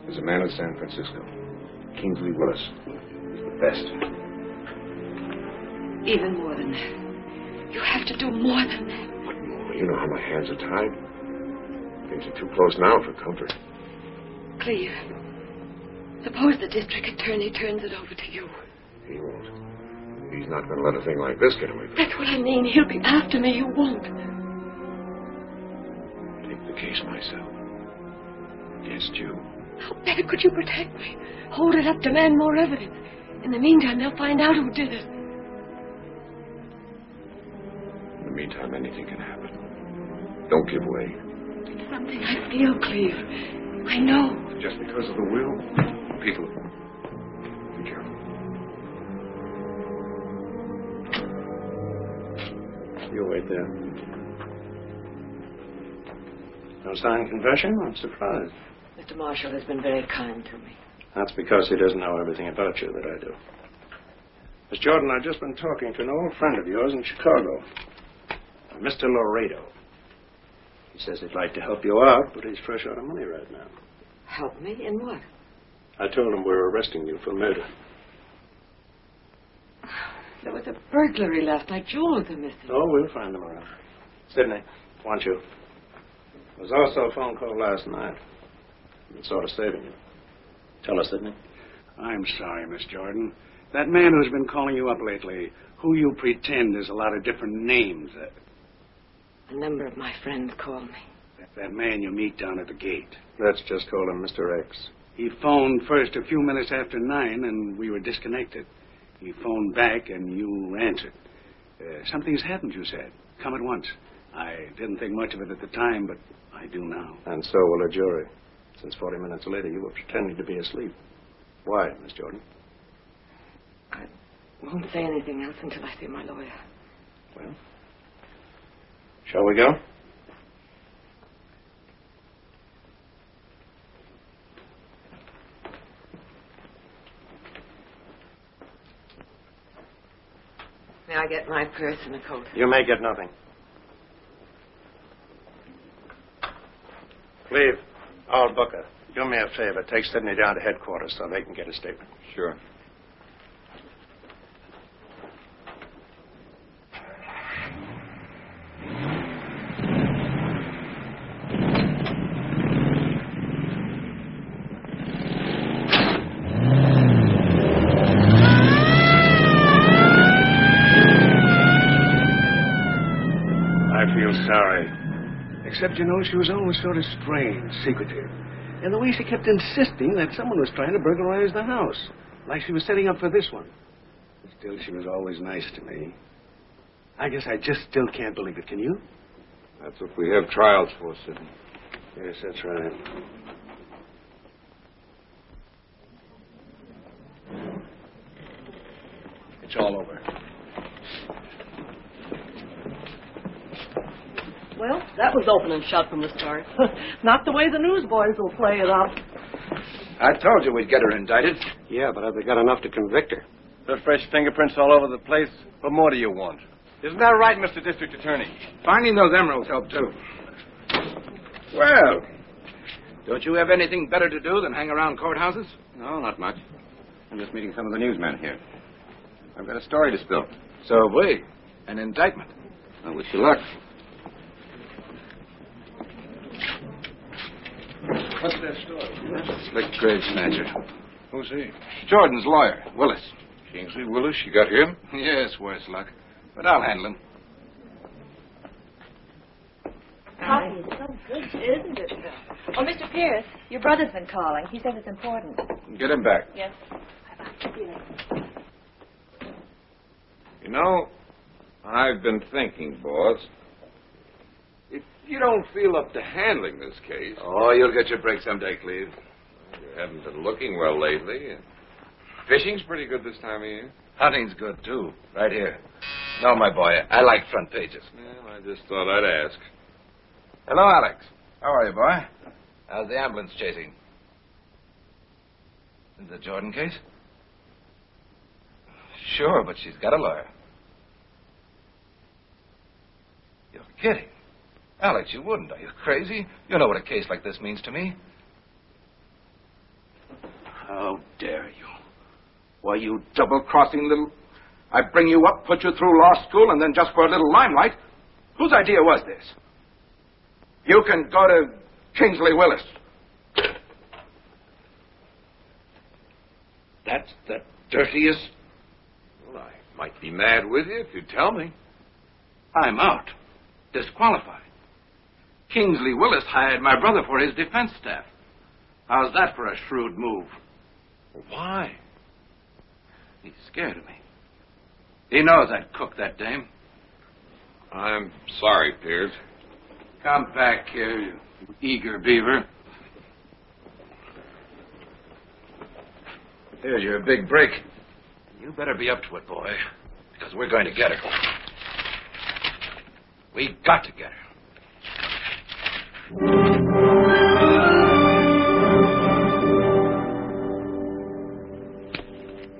There's a man in San Francisco. Kingsley Willis. He's the best. Even more than that. You have to do more than that. What more? You know how my hands are tied. Things are too close now for comfort. Cleve, suppose the district attorney turns it over to you. He won't. He's not going to let a thing like this get away from him. That's what I mean. He'll be after me. You won't. Take the case myself. Against you. How better could you protect me? Hold it up, demand more evidence. In the meantime, they'll find out who did it. In the meantime, anything can happen. Don't give way. It's something I feel, Cleve. I know. Just because of the will? People. Be careful. You wait there. No sign of confession? I'm surprised. Mr. Marshall has been very kind to me. That's because he doesn't know everything about you that I do. Miss Jordan, I've just been talking to an old friend of yours in Chicago, Mr. Laredo. He says he'd like to help you out, but he's fresh out of money right now. Help me? In what? I told him we were arresting you for murder. There was a burglary last night. Jewels are missing. Oh, we'll find them around. Sidney, want you. There was also a phone call last night. It's sort of saving you. Tell us, Sidney. I'm sorry, Miss Jordan. That man who's been calling you up lately, who you pretend is a lot of different names. A number of my friends call me. That man you meet down at the gate. Let's just call him Mr. X. He phoned first a few minutes after 9, and we were disconnected. He phoned back, and you answered. Something's happened, you said. Come at once. I didn't think much of it at the time, but I do now. And so will a jury. Since 40 minutes later, you were pretending to be asleep. Why, Miss Jordan? I won't say anything else until I see my lawyer. Well, shall we go? May I get my purse and a coat? You may get nothing. Cleve, old Booker, do me a favor. Take Sidney down to headquarters so they can get a statement. Sure. Sorry. Except, you know, she was always sort of strange, secretive. And the way she kept insisting that someone was trying to burglarize the house. Like she was setting up for this one. But still, she was always nice to me. I guess I just still can't believe it. Can you? That's what we have trials for, Sidney. Yes, that's right. It's all over. Well, that was open and shut from the start. Not the way the newsboys will play it up. I told you we'd get her indicted. Yeah, but have they got enough to convict her? There are fresh fingerprints all over the place. What more do you want? Isn't that right, Mr. District Attorney? Finding those emeralds helped, too. Well, don't you have anything better to do than hang around courthouses? No, not much. I'm just meeting some of the newsmen here. I've got a story to spill. So have we. An indictment. I wish you luck. What's that story? Slick grave snatcher. Who's he? Jordan's lawyer, Willis. Kingsley Willis? You got him? Yes, worse luck. But I'll handle him. Coffee is so good, isn't it, Phil? Oh, Mr. Pierce, your brother's been calling. He says it's important. Get him back. Yes. You know, I've been thinking, boss. If you don't feel up to handling this case... Oh, you'll get your break someday, Cleve. You haven't been looking well lately. Fishing's pretty good this time of year. Hunting's good, too. Right here. No, my boy, I like front pages. Well, I just thought I'd ask. Hello, Alex. How are you, boy? How's the ambulance chasing? Is the Jordan case? Sure, but she's got a lawyer. You're kidding. Alex, you wouldn't. Are you crazy? You know what a case like this means to me. How dare you? Why, you double-crossing little... I bring you up, put you through law school, and then just for a little limelight. Whose idea was this? You can go to Kingsley Willis. That's the dirtiest... Well, I might be mad with you if you tell me. I'm out. Disqualified. Kingsley Willis hired my brother for his defense staff. How's that for a shrewd move? Why? He's scared of me. He knows I'd cook that dame. I'm sorry, Pierce. Come back here, you eager beaver. Here's your big break. You better be up to it, boy, because we're going to get her. We got to get her.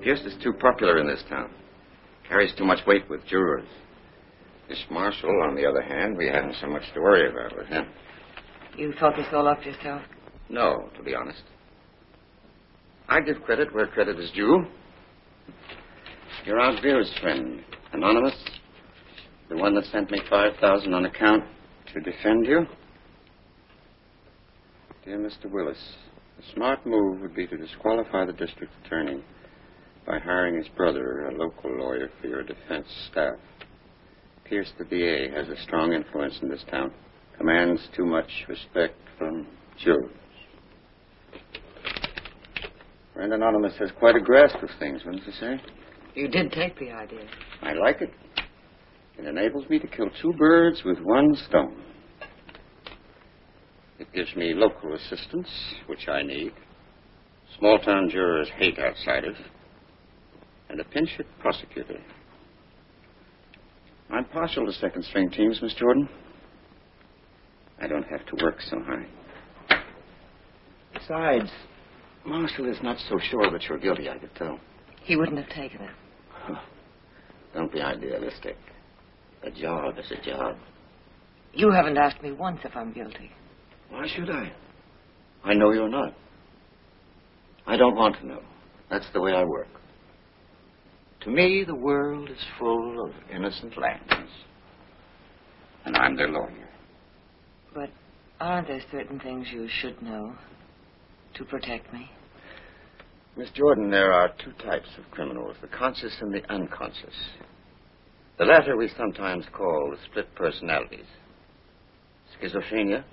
Pierce is too popular in this town. Carries too much weight with jurors. This Marshall, on the other hand, we haven't so much to worry about with him. You thought this all up yourself? No, to be honest. I give credit where credit is due. You're Aunt Vera's friend, Anonymous. The one that sent me $5,000 on account to defend you. Dear Mr. Willis, a smart move would be to disqualify the district attorney by hiring his brother, a local lawyer, for your defense staff. Pierce, the DA, has a strong influence in this town. Commands too much respect from jurors. Friend Anonymous has quite a grasp of things, wouldn't you say? You did take the idea. I like it. It enables me to kill two birds with one stone. It gives me local assistance, which I need. Small-town jurors hate outsiders. And a pinch-hit prosecutor. I'm partial to second-string teams, Miss Jordan. I don't have to work so high. Besides, Marshall is not so sure that you're guilty, I could tell. He wouldn't have taken it. Don't be idealistic. A job is a job. You haven't asked me once if I'm guilty. Why should I? I know you're not. I don't want to know. That's the way I work. To me, the world is full of innocent lambs. And I'm their lawyer. But aren't there certain things you should know to protect me? Miss Jordan, there are two types of criminals, the conscious and the unconscious. The latter we sometimes call the split personalities. Schizophrenia.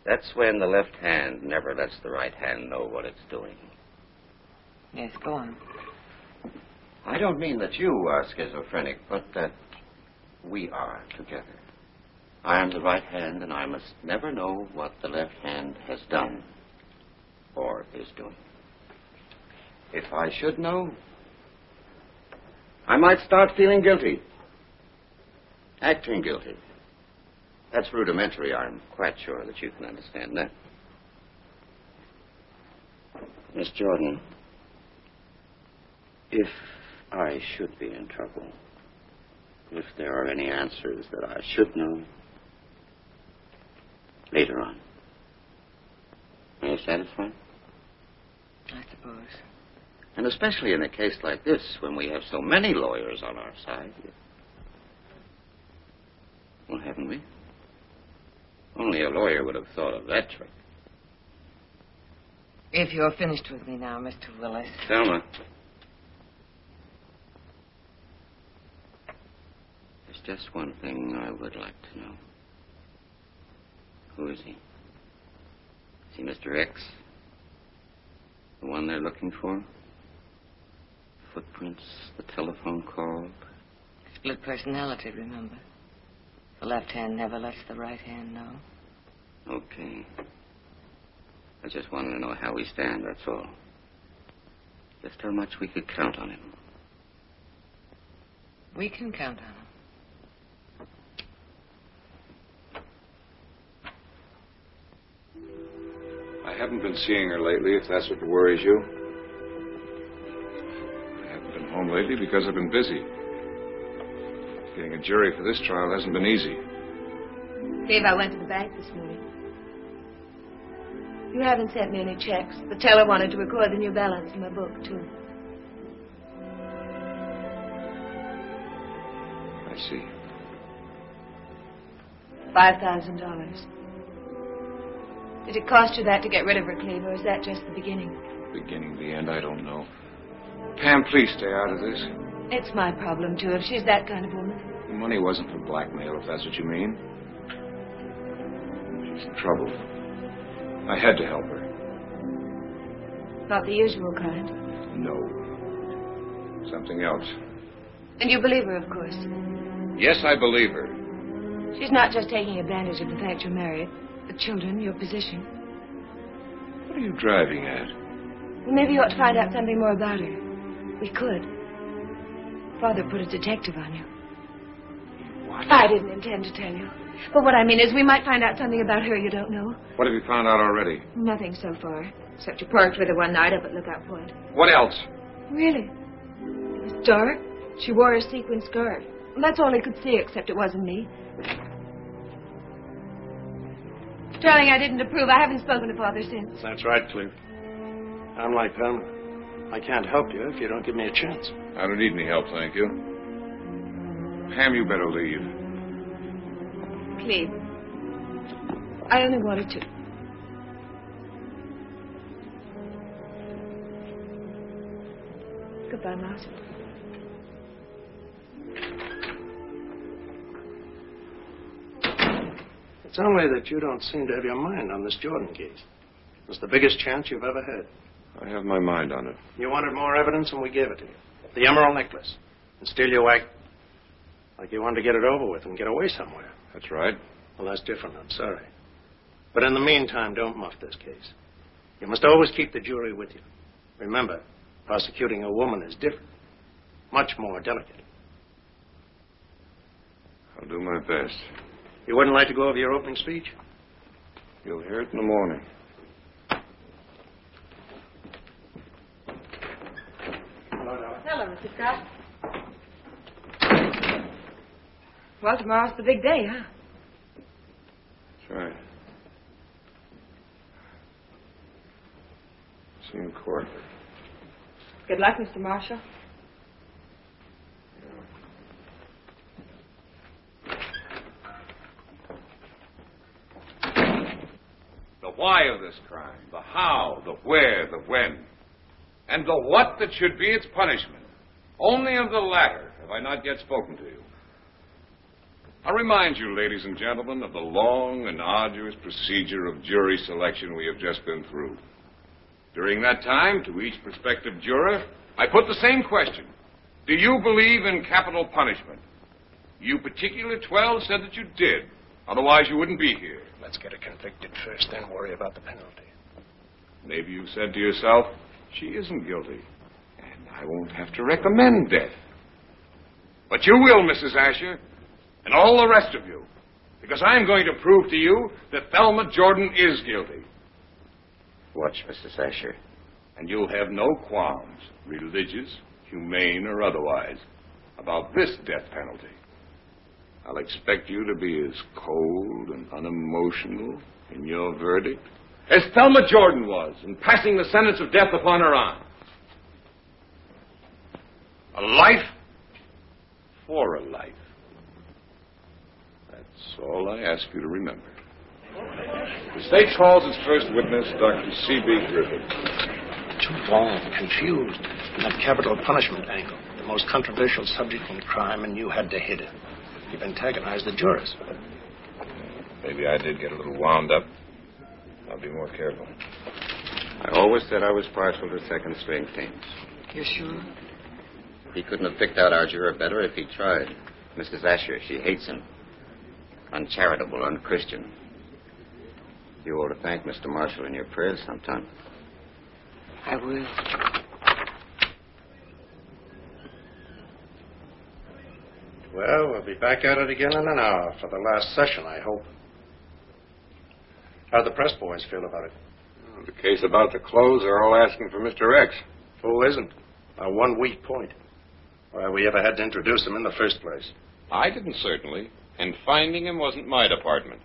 That's when the left hand never lets the right hand know what it's doing. Yes, go on. I don't mean that you are schizophrenic, but that we are together. I am the right hand, and I must never know what the left hand has done or is doing. If I should know, I might start feeling guilty. Acting guilty. That's rudimentary. I'm quite sure that you can understand that. Miss Jordan, if I should be in trouble, if there are any answers that I should know, later on. Are you satisfied? I suppose. And especially in a case like this, when we have so many lawyers on our side. Well, haven't we? Only a lawyer would have thought of that trick. If you're finished with me now, Mr. Willis. Thelma. There's just one thing I would like to know. Who is he? Is he Mr. X? The one they're looking for? Footprints, the telephone call. Split personality, remember? The left hand never lets the right hand know. Okay. I just wanted to know how we stand, that's all. Just how much we could count on him. We can count on him. I haven't been seeing her lately, if that's what worries you. I haven't been home lately because I've been busy. Getting a jury for this trial hasn't been easy. Cleve, I went to the bank this morning. You haven't sent me any checks. The teller wanted to record the new balance in my book, too. I see. $5,000. Did it cost you that to get rid of her, Cleve, or is that just the beginning? Beginning, the end, I don't know. Pam, please stay out of this. It's my problem, too, if she's that kind of woman. The money wasn't for blackmail, if that's what you mean. She's in trouble. I had to help her. Not the usual kind. No. Something else. And you believe her, of course. Yes, I believe her. She's not just taking advantage of the fact you're married. The children, your position. What are you driving at? Well, maybe you ought to find out something more about her. We could. Father put a detective on you. What? I didn't intend to tell you. But what I mean is we might find out something about her you don't know. What have you found out already? Nothing so far. Except you parked with her one night up at Lookout Point. What else? Really? It was dark. She wore a sequin skirt. Well, that's all he could see, except it wasn't me. Darling, I didn't approve. I haven't spoken to Father since. That's right, Cleve. I'm like Thelma. I can't help you if you don't give me a chance. I don't need any help, thank you. Pam, you better leave. Cleve, I only wanted to. Goodbye, Marshall. It's only that you don't seem to have your mind on this Jordan case. It's the biggest chance you've ever had. I have my mind on it. You wanted more evidence, and we gave it to you. The emerald necklace. And still you act like you wanted to get it over with and get away somewhere. That's right. Well, that's different. I'm sorry. But in the meantime, don't muff this case. You must always keep the jury with you. Remember, prosecuting a woman is different. Much more delicate. I'll do my best. You wouldn't like to go over your opening speech? You'll hear it in the morning. Hello, Mr. Scott. Well, tomorrow's the big day, huh? That's right. See you in court. Good luck, Mr. Marshall. The why of this crime, the how, the where, the when, and the what that should be its punishment. Only of the latter have I not yet spoken to you. I remind you, ladies and gentlemen, of the long and arduous procedure of jury selection we have just been through. During that time, to each prospective juror, I put the same question. Do you believe in capital punishment? You particular 12 said that you did. Otherwise, you wouldn't be here. Let's get her convicted first, then worry about the penalty. Maybe you said to yourself, she isn't guilty, and I won't have to recommend death. But you will, Mrs. Asher, and all the rest of you, because I'm going to prove to you that Thelma Jordon is guilty. Watch, Mrs. Asher. And you'll have no qualms, religious, humane, or otherwise, about this death penalty. I'll expect you to be as cold and unemotional in your verdict as Thelma Jordon was in passing the sentence of death upon her aunt. A life for a life. That's all I ask you to remember. The state calls its first witness, Dr. C.B. Griffith. Too long, confused. That capital punishment angle. The most controversial subject in crime, and you had to hit it. You've antagonized the jurors. Maybe I did get a little wound up. I'll be more careful. I always said I was partial to second-string teams. You're sure? He couldn't have picked out our juror better if he tried. Mrs. Asher, she hates him. Uncharitable, unchristian. You ought to thank Mr. Marshall in your prayers sometime. I will. Well, we'll be back at it again in an hour for the last session, I hope. How'd the press boys feel about it? The case about to close, they're all asking for Mr. X. Who isn't? Our one weak point. Why we ever had to introduce him in the first place. I didn't, certainly, and finding him wasn't my department.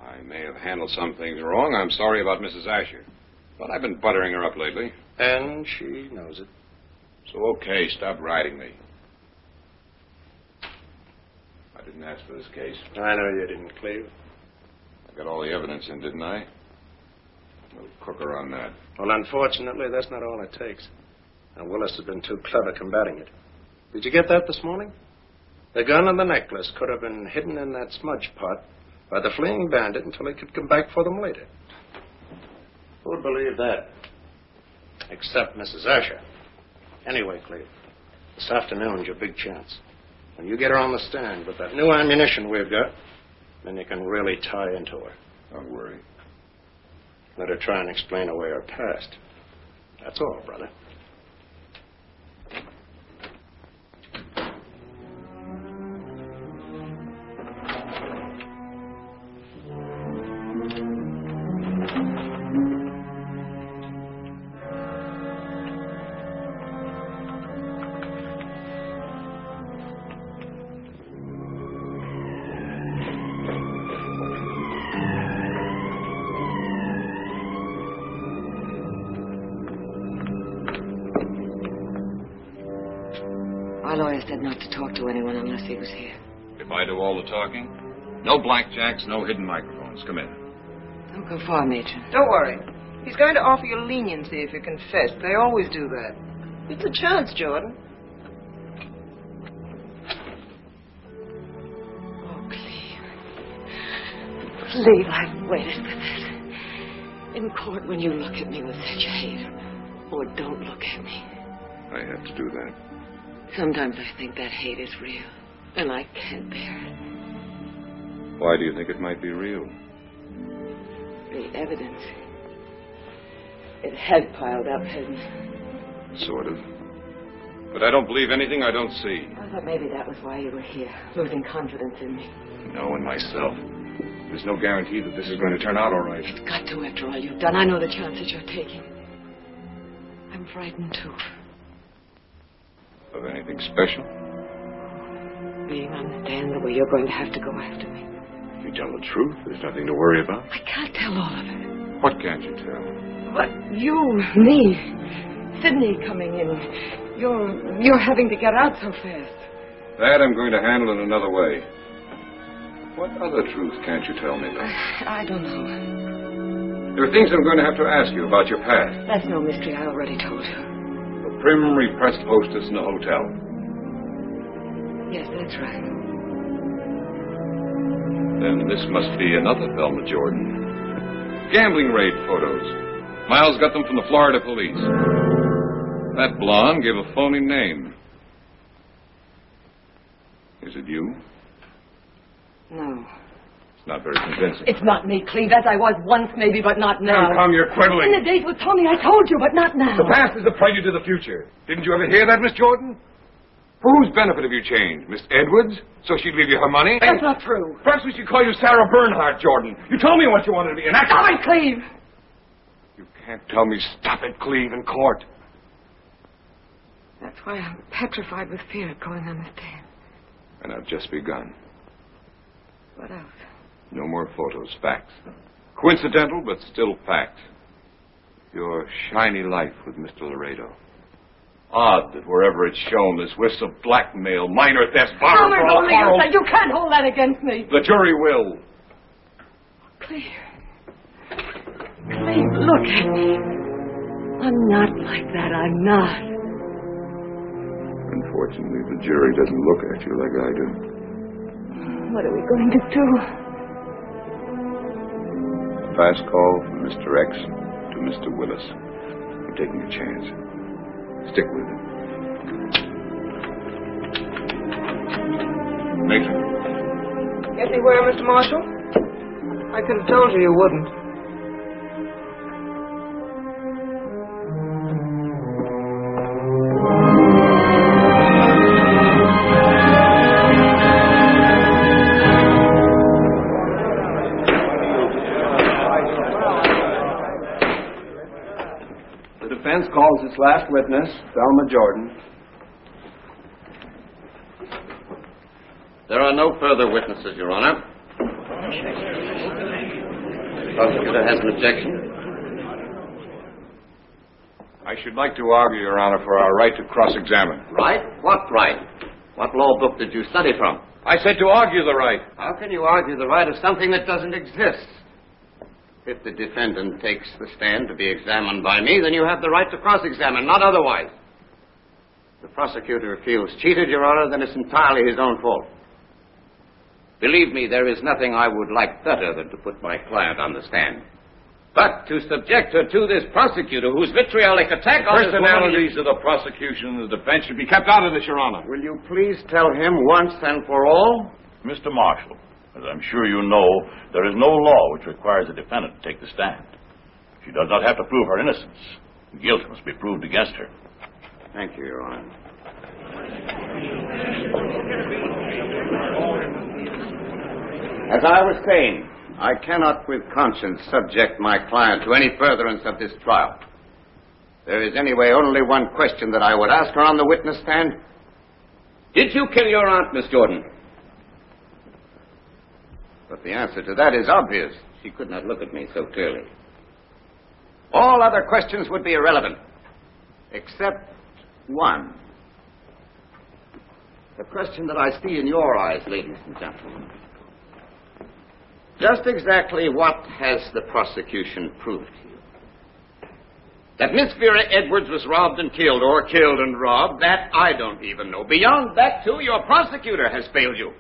I may have handled some things wrong. I'm sorry about Mrs. Asher. But I've been buttering her up lately. And she knows it. So, okay, stop riding me. I didn't ask for this case. I know you didn't, Cleve. I got all the evidence in, didn't I? We'll cook her on that. Well, unfortunately, that's not all it takes. And Willis has been too clever combating it. Did you get that this morning? The gun and the necklace could have been hidden in that smudge pot by the fleeing bandit until he could come back for them later. Who'd believe that? Except Mrs. Asher. Anyway, Cleve, this afternoon's your big chance. When you get her on the stand with that new ammunition we've got, then you can really tie into her. Don't worry. Let her try and explain away her past. That's all, brother. lawyer said not to talk to anyone unless he was here. If I do all the talking, no blackjacks, no hidden microphones. Come in. Don't go far, Matron. Don't worry. He's going to offer you leniency if you confess. They always do that. It's a chance, Jordan. Oh, Cleve. Cleve, I've waited for this. In court, when you look at me with such hate, or don't look at me. I have to do that. Sometimes I think that hate is real, and I can't bear it. Why do you think it might be real? The evidence. It has piled up, hasn't it? Sort of. But I don't believe anything I don't see. I thought maybe that was why you were here, losing confidence in me. No, in myself. There's no guarantee that this is going to turn out all right. It's got to after all you've done. I know the chances you're taking. I'm frightened, too. Of anything special? Being on the stand the way you're going to have to go after me. If you tell the truth, there's nothing to worry about. I can't tell all of it. What can't you tell? But you, me, Sydney coming in. You're having to get out so fast. That I'm going to handle in another way. What other truth can't you tell me, though? I don't know. There are things I'm going to have to ask you about your past. That's no mystery. I already told you. A prim, repressed hostess in a hotel. Yes, that's right. Then this must be another Thelma Jordon. Gambling raid photos. Miles got them from the Florida police. That blonde gave a phony name. Is it you? No. It's not very convincing. It's not me, Cleve, as I was once maybe, but not now. Come, you're quibbling. In the days with Tony, I told you, but not now. The past is the prelude to the future. Didn't you ever hear that, Miss Jordan? For whose benefit have you changed? Miss Edwards? So she'd leave you her money? That's not true. Perhaps we should call you Sarah Bernhardt, Jordan. You told me what you wanted to be, an actress. Stop it, Cleve! You can't tell me stop it, Cleve, in court. That's why I'm petrified with fear of going on the stand. And I've just begun. What else? No more photos, facts. Coincidental, but still facts. Your shiny life with Mr. Laredo. Odd that wherever it's shown, there's whiffs of blackmail, minor thefts, borrow for all quarrels. You can't hold that against me. The jury will. Cleve. Cleve, look at me. I'm not like that. I'm not. Unfortunately, the jury doesn't look at you like I do. What are we going to do? A fast call from Mr. X to Mr. Willis. I'm taking a chance. Stick with it. Nathan. Get me where, Mr. Marshall? I could have told you wouldn't. Calls its last witness, Thelma Jordon. There are no further witnesses, Your Honor. The prosecutor has an objection. I should like to argue, Your Honor, for our right to cross-examine. Right? What right? What law book did you study from? I said to argue the right. How can you argue the right of something that doesn't exist? If the defendant takes the stand to be examined by me, then you have the right to cross-examine, not otherwise. If the prosecutor feels cheated, Your Honor, then it's entirely his own fault. Believe me, there is nothing I would like better than to put my client on the stand. But to subject her to this prosecutor whose vitriolic attack on his personalities of the prosecution and the defense should be kept out of this, Your Honor. Will you please tell him once and for all? Mr. Marshall, as I'm sure you know, there is no law which requires a defendant to take the stand. She does not have to prove her innocence. Guilt must be proved against her. Thank you, Your Honor. As I was saying, I cannot with conscience subject my client to any furtherance of this trial. There is anyway only one question that I would ask her on the witness stand. Did you kill your aunt, Miss Jordan? But the answer to that is obvious. She could not look at me so clearly. All other questions would be irrelevant, except one. the question that I see in your eyes, ladies and gentlemen. Just exactly what has the prosecution proved to you? That Miss Vera Edwards was robbed and killed, or killed and robbed, that I don't even know. Beyond that, too, your prosecutor has failed you.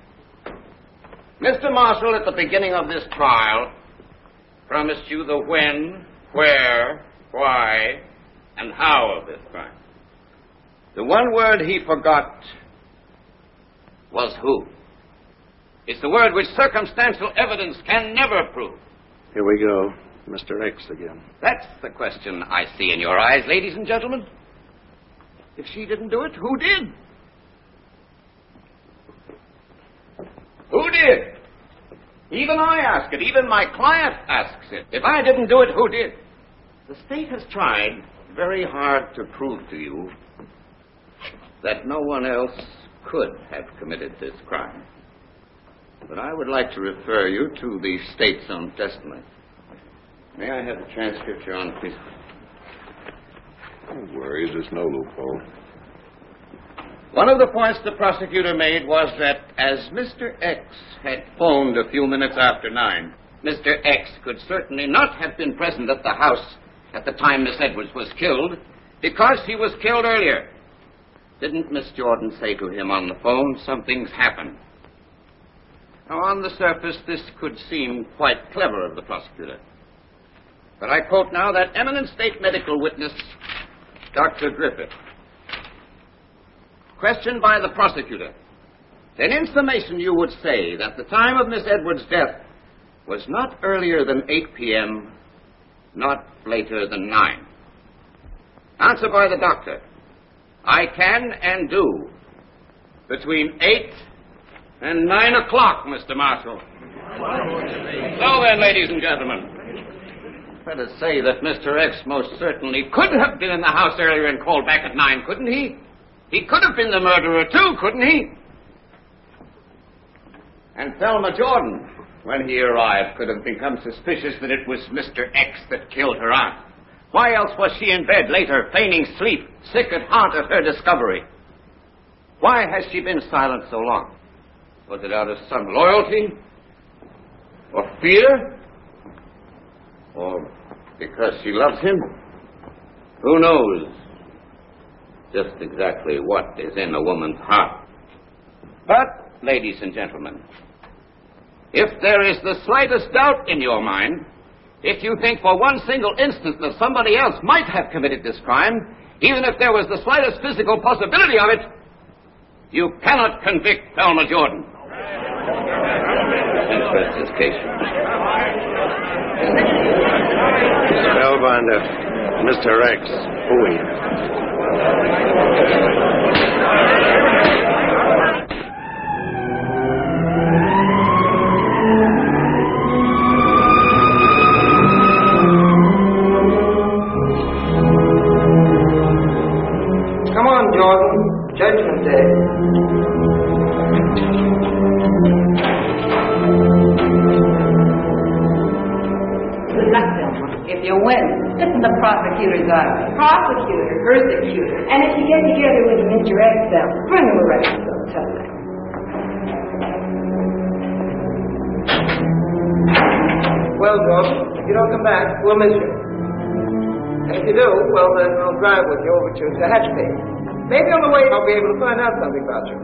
Mr. Marshall, at the beginning of this trial, promised you the when, where, why, and how of this crime. The one word he forgot was who. It's the word which circumstantial evidence can never prove. Here we go. Mr. X again. That's the question I see in your eyes, ladies and gentlemen. If she didn't do it, who did? Who did? Even I ask it. Even my client asks it. If I didn't do it, who did? The state has tried very hard to prove to you that no one else could have committed this crime. But I would like to refer you to the state's own testimony. May I have the transcript, Your Honor, please? Don't worry, there's no loophole. One of the points the prosecutor made was that as Mr. X had phoned a few minutes after 9, Mr. X could certainly not have been present at the house at the time Miss Edwards was killed because she was killed earlier. Didn't Miss Jordan say to him on the phone, something's happened? Now, on the surface, this could seem quite clever of the prosecutor. But I quote now that eminent state medical witness, Dr. Griffith, questioned by the prosecutor, then in summation you would say that the time of Miss Edwards' death was not earlier than 8 p.m., not later than 9. Answer by the doctor, I can and do between 8 and 9 o'clock, Mr. Marshall. So then, ladies and gentlemen, let us say that Mr. X most certainly could have been in the house earlier and called back at 9, couldn't he? He could have been the murderer, too, couldn't he? And Thelma Jordon, when he arrived, could have become suspicious that it was Mr. X that killed her aunt. Why else was she in bed later, feigning sleep, sick at heart at her discovery? Why has she been silent so long? Was it out of some loyalty? Or fear? Or because she loves him? Who knows just exactly what is in a woman's heart? But, ladies and gentlemen, if there is the slightest doubt in your mind, if you think for one single instant that somebody else might have committed this crime, even if there was the slightest physical possibility of it, you cannot convict Thelma Jordon. Interest this case. Spellbinder, Mr. X, Bowie. Come on, Jordan. Judgment Day. If you win, listen to prosecutor's argument. Prosecutor, persecutor. And if you get together with Mr. X, they'll bring him around sometime. Well, Jordan, if you don't come back, we'll miss you. And if you do, well, then I'll drive with you over to Hatchgate. Maybe on the way I'll be able to find out something about you.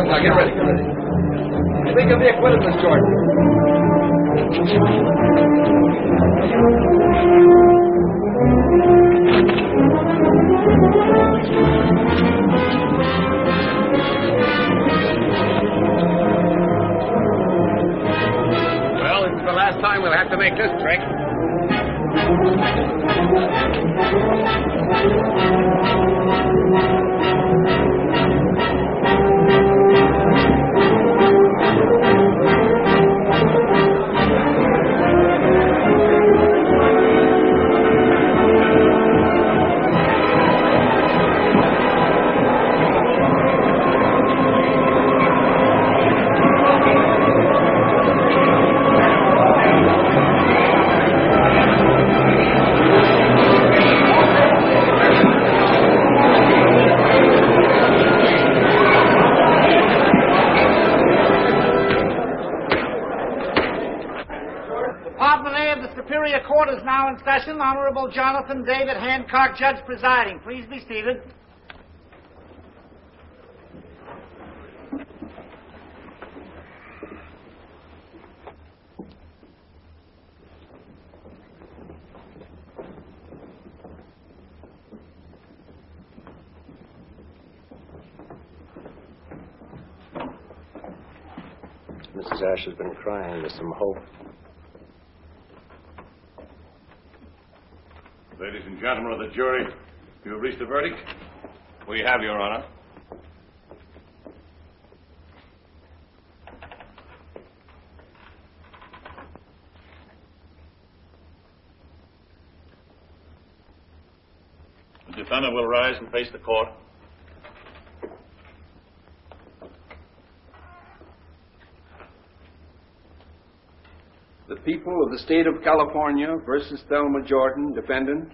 Now, get ready, get ready. I think you'll be acquitted, Miss Jordan. now in session. Honorable Jonathan David Hancock, judge presiding. Please be seated. Mrs. Ash has been crying. There's some hope. Ladies and gentlemen of the jury, you have reached a verdict? We have, Your Honor. The defendant will rise and face the court. The people of the state of California versus Thelma Jordon, defendant,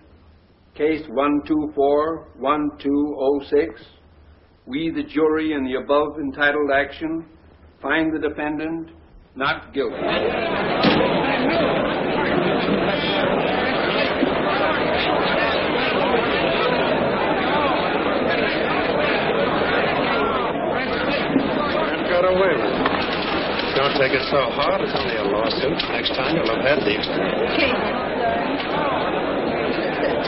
case 124-1206. We, the jury, in the above entitled action, find the defendant not guilty. And got away with it. Don't take it so hard. It's only a lawsuit. Next time you'll have had the experience. Kate.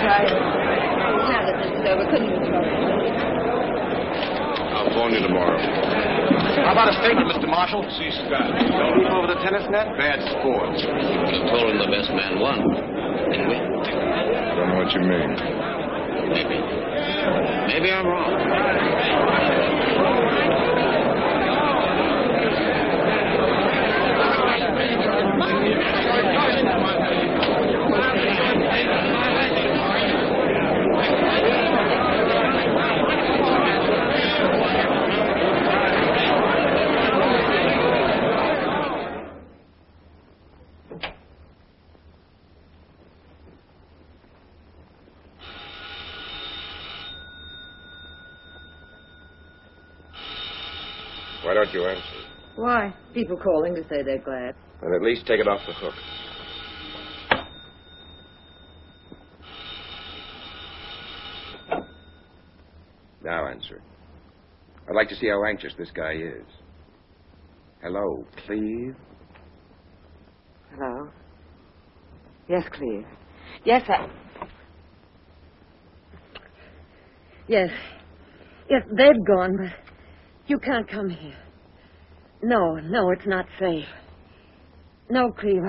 Try it. Now that this is over, couldn't you try it? I'll phone you tomorrow. How about a statement, Mr. Marshall? See, Scott. Don't leap over the tennis net? Bad sport. We told him the best man won, didn't we? I don't know what you mean. Maybe I'm wrong. Why don't you answer? Why? People calling to say they're glad. And at least take it off the hook. Now answer. I'd like to see how anxious this guy is. Hello, Cleve? Hello? Yes, Cleve. Yes, Yes. Yes, they've gone, but you can't come here. No, it's not safe. No, Cleve,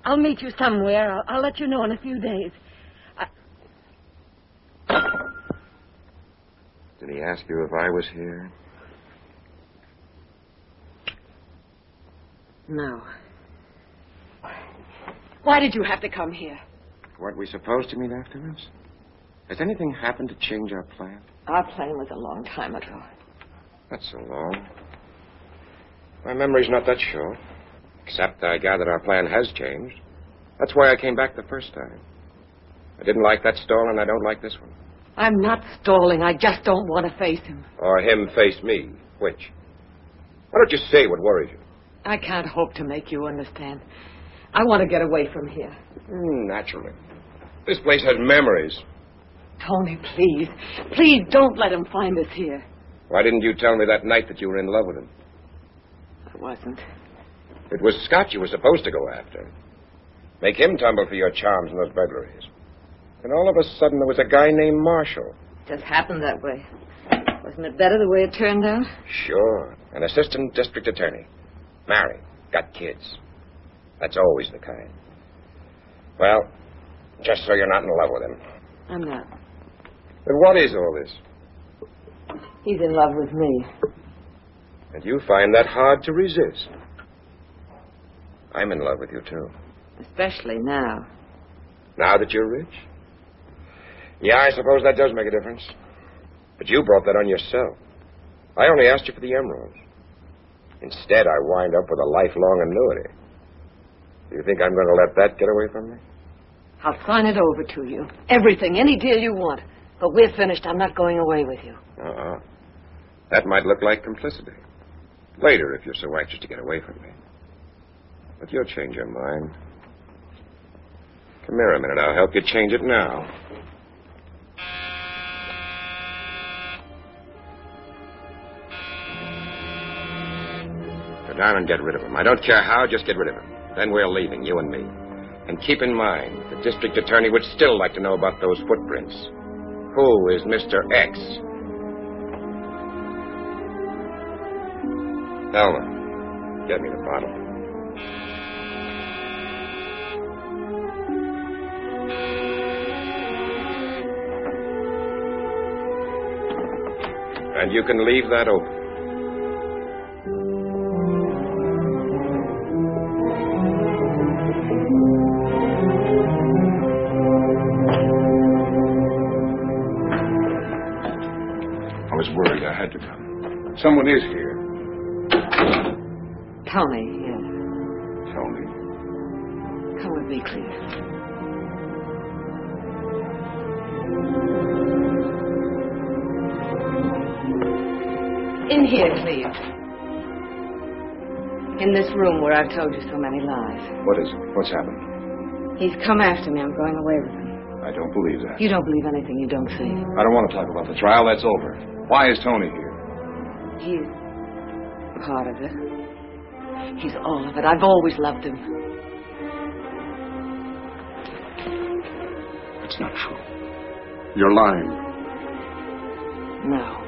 I'll meet you somewhere. I'll let you know in a few days. Did he ask you if I was here? No. Why did you have to come here? Weren't we supposed to meet afterwards? Has anything happened to change our plan? Our plan was a long time ago. Not so long. My memory's not that short. Except I gather our plan has changed. That's why I came back the first time. I didn't like that stall, and I don't like this one. I'm not stalling. I just don't want to face him. Or him face me. Which? Why don't you say what worries you? I can't hope to make you understand. I want to get away from here. Naturally. This place has memories. Tony, please. Please don't let him find us here. Why didn't you tell me that night that you were in love with him? I wasn't. It was Scott you were supposed to go after. Make him tumble for your charms and those burglaries. And all of a sudden there was a guy named Marshall. Just happened that way. Wasn't it better the way it turned out? Sure. An assistant district attorney. Married. Got kids. That's always the kind. Well, just so you're not in love with him. I'm not. Then what is all this? He's in love with me. And you find that hard to resist. I'm in love with you, too. Especially now. Now that you're rich? Yeah, I suppose that does make a difference. But you brought that on yourself. I only asked you for the emeralds. Instead, I wind up with a lifelong annuity. Do you think I'm going to let that get away from me? I'll sign it over to you. Everything, any deal you want. But we're finished. I'm not going away with you. That might look like complicity. Later, if you're so anxious to get away from me. But you'll change your mind. Come here a minute. I'll help you change it now. Go down and get rid of him. I don't care how, just get rid of him. Then we're leaving, you and me. And keep in mind, the district attorney would still like to know about those footprints. Who is Mr. X? Thelma, get me the bottle. And you can leave that open. I was worried I had to come. Someone is here. Tony, yes. Tony. Come with me, Cleve. In here, Cleve. In this room where I've told you so many lies. What is it? What's happened? He's come after me. I'm going away with him. I don't believe that. You don't believe anything you don't see. I don't want to talk about the trial. That's over. Why is Tony here? He's part of it. He's all of it. I've always loved him. It's not true. You're lying. No.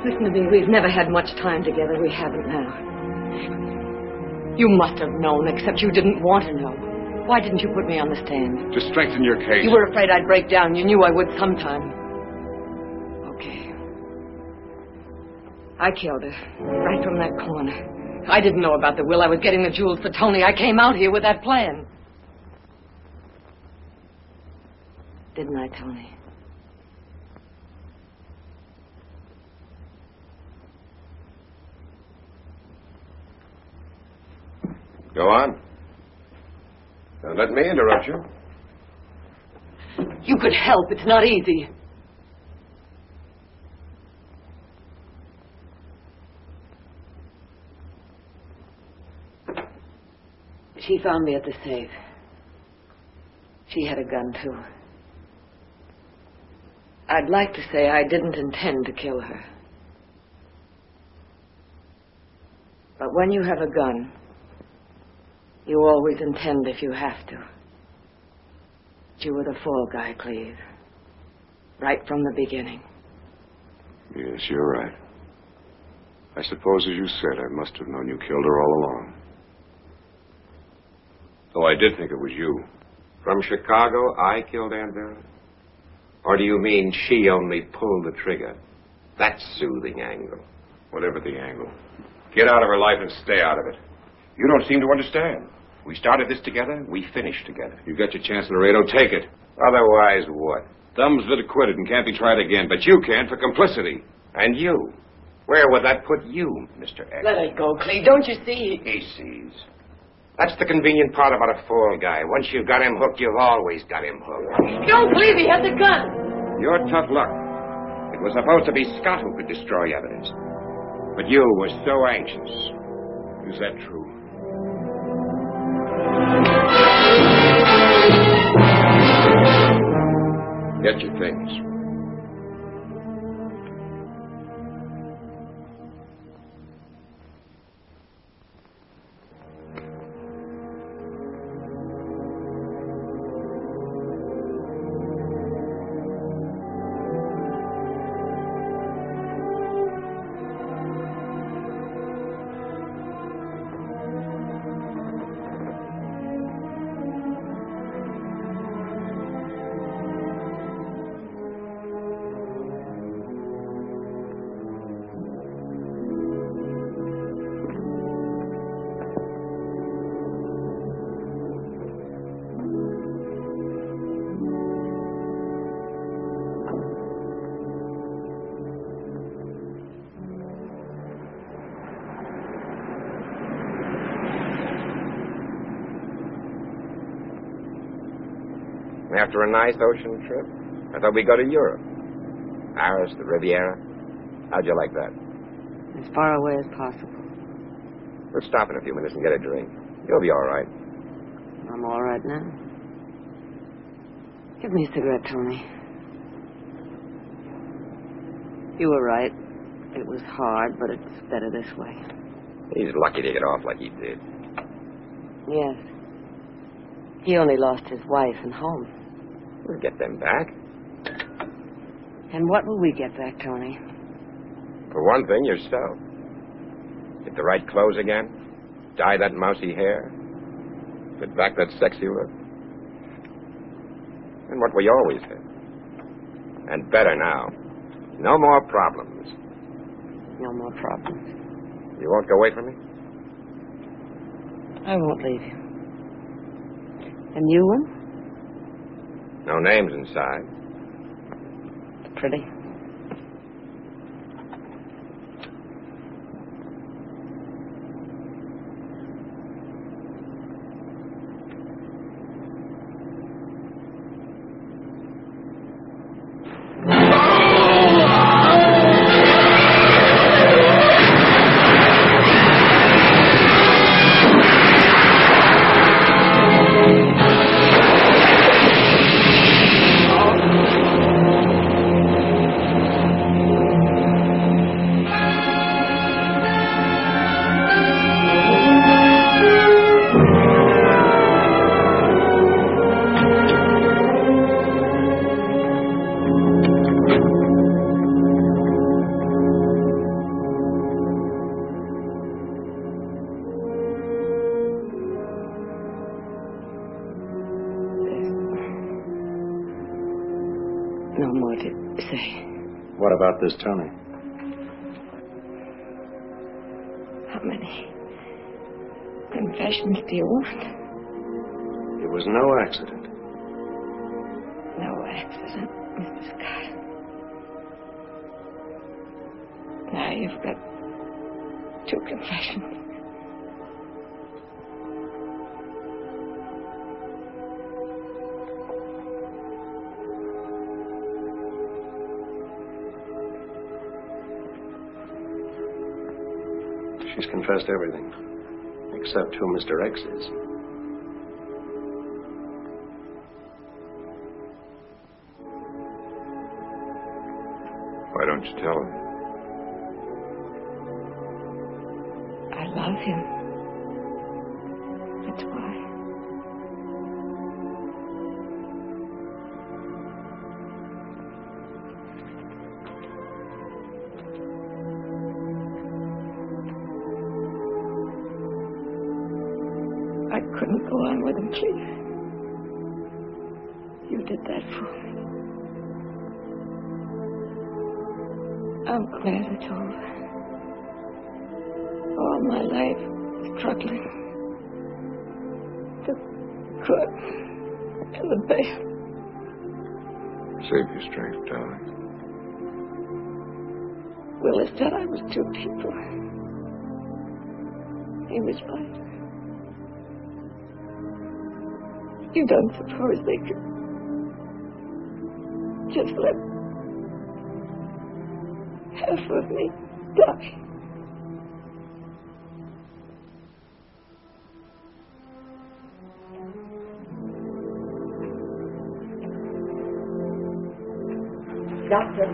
Listen to me. We've never had much time together. We haven't now. You must have known, except you didn't want to know. Why didn't you put me on the stand? To strengthen your case. You were afraid I'd break down. You knew I would sometime. Okay. I killed her. Right from that corner. I didn't know about the will. I was getting the jewels for Tony. I came out here with that plan. Didn't I, Tony? Go on. Don't let me interrupt you. You could help. It's not easy. She found me at the safe. She had a gun, too. I'd like to say I didn't intend to kill her. But when you have a gun, you always intend if you have to. You were the fall guy, Cleve. Right from the beginning. Yes, you're right. I suppose, as you said, I must have known you killed her all along. Though I did think it was you. From Chicago, I killed Aunt Vera? Or do you mean she only pulled the trigger? That soothing angle. Whatever the angle. Get out of her life and stay out of it. You don't seem to understand. We started this together, we finished together. You got your chance, Laredo. Take it. Otherwise, what? Thumb's been acquitted and can't be tried again, but you can for complicity. And you? Where would that put you, Mr. X? Let it go, Cleve. Don't you see? He sees. That's the convenient part about a fall guy. Once you've got him hooked, you've always got him hooked. Don't believe he has a gun. Your tough luck. It was supposed to be Scott who could destroy evidence. But you were so anxious. Is that true? Get your things. After a nice ocean trip? I thought we'd go to Europe. Paris, the Riviera. How'd you like that? As far away as possible. We'll stop in a few minutes and get a drink. You'll be all right. I'm all right now. Give me a cigarette, Tony. You were right. It was hard, but it's better this way. He's lucky to get off like he did. Yes. He only lost his wife and home. We'll get them back. And what will we get back, Tony? For one thing, yourself. Get the right clothes again. Dye that mousy hair. Put back that sexy look. And what we always had. And better now. No more problems. No more problems. You won't go away from me? I won't leave you. And you won't? No names inside. Pretty. No more to say. What about this, Tony? How many confessions do you want? It was no accident. No accident, Mr. Scott. Now you've got 2 confessions. She's confessed everything, except who Mr. X is. Why don't you tell her? I love him. That's why. I couldn't go on with him, Cleve. You did that for me. I'm glad it's over. All my life, struggling. The good and the bad. Save your strength, darling. Willis said I was 2 people. He was right. You don't suppose they could just let half of me die? Doctor.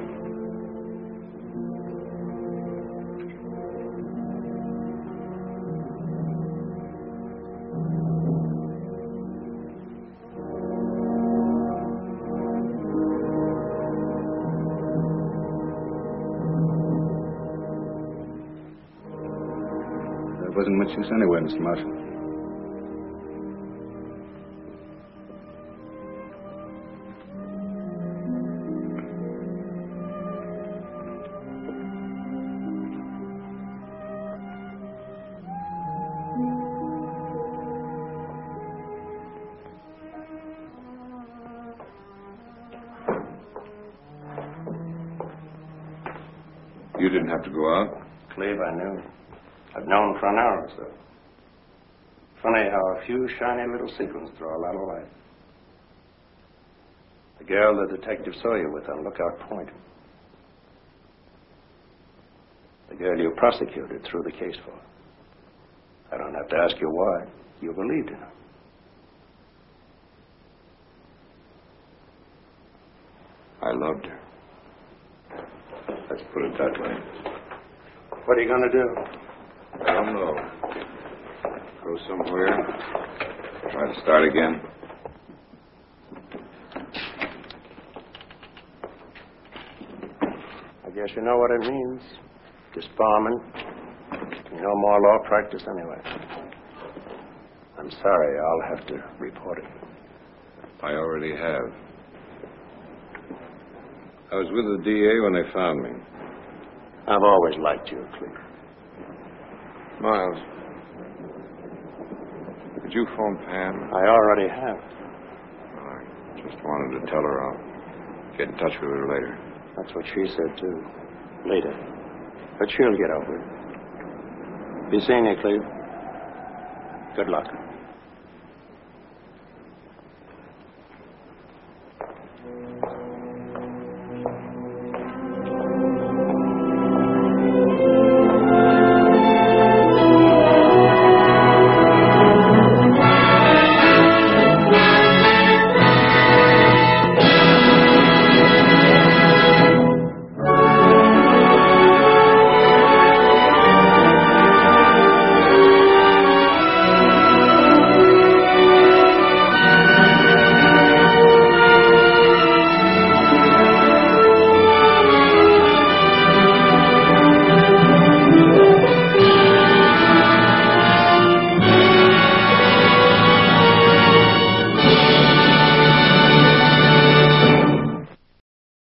There wasn't much use anyway, Mr. Marshall. You didn't have to go out? Cleve, I knew. I've known for an hour or so. Funny how a few shiny little sequins throw a lot of light. The girl the detective saw you with on Lookout Point. The girl you prosecuted threw the case for. I don't have to ask you why. You believed in her. I loved her. Let's put it that way. What are you going to do? I don't know. Go somewhere. Try to start again. I guess you know what it means. Disbarment. No more law practice anyway. I'm sorry, I'll have to report it. I already have. I was with the DA when they found me. I've always liked you, Cleve. Miles, could you phone Pam? I already have. I just wanted to tell her I'll get in touch with her later. That's what she said, too. Later. But she'll get over it. Be seeing you, Cleve. Good luck.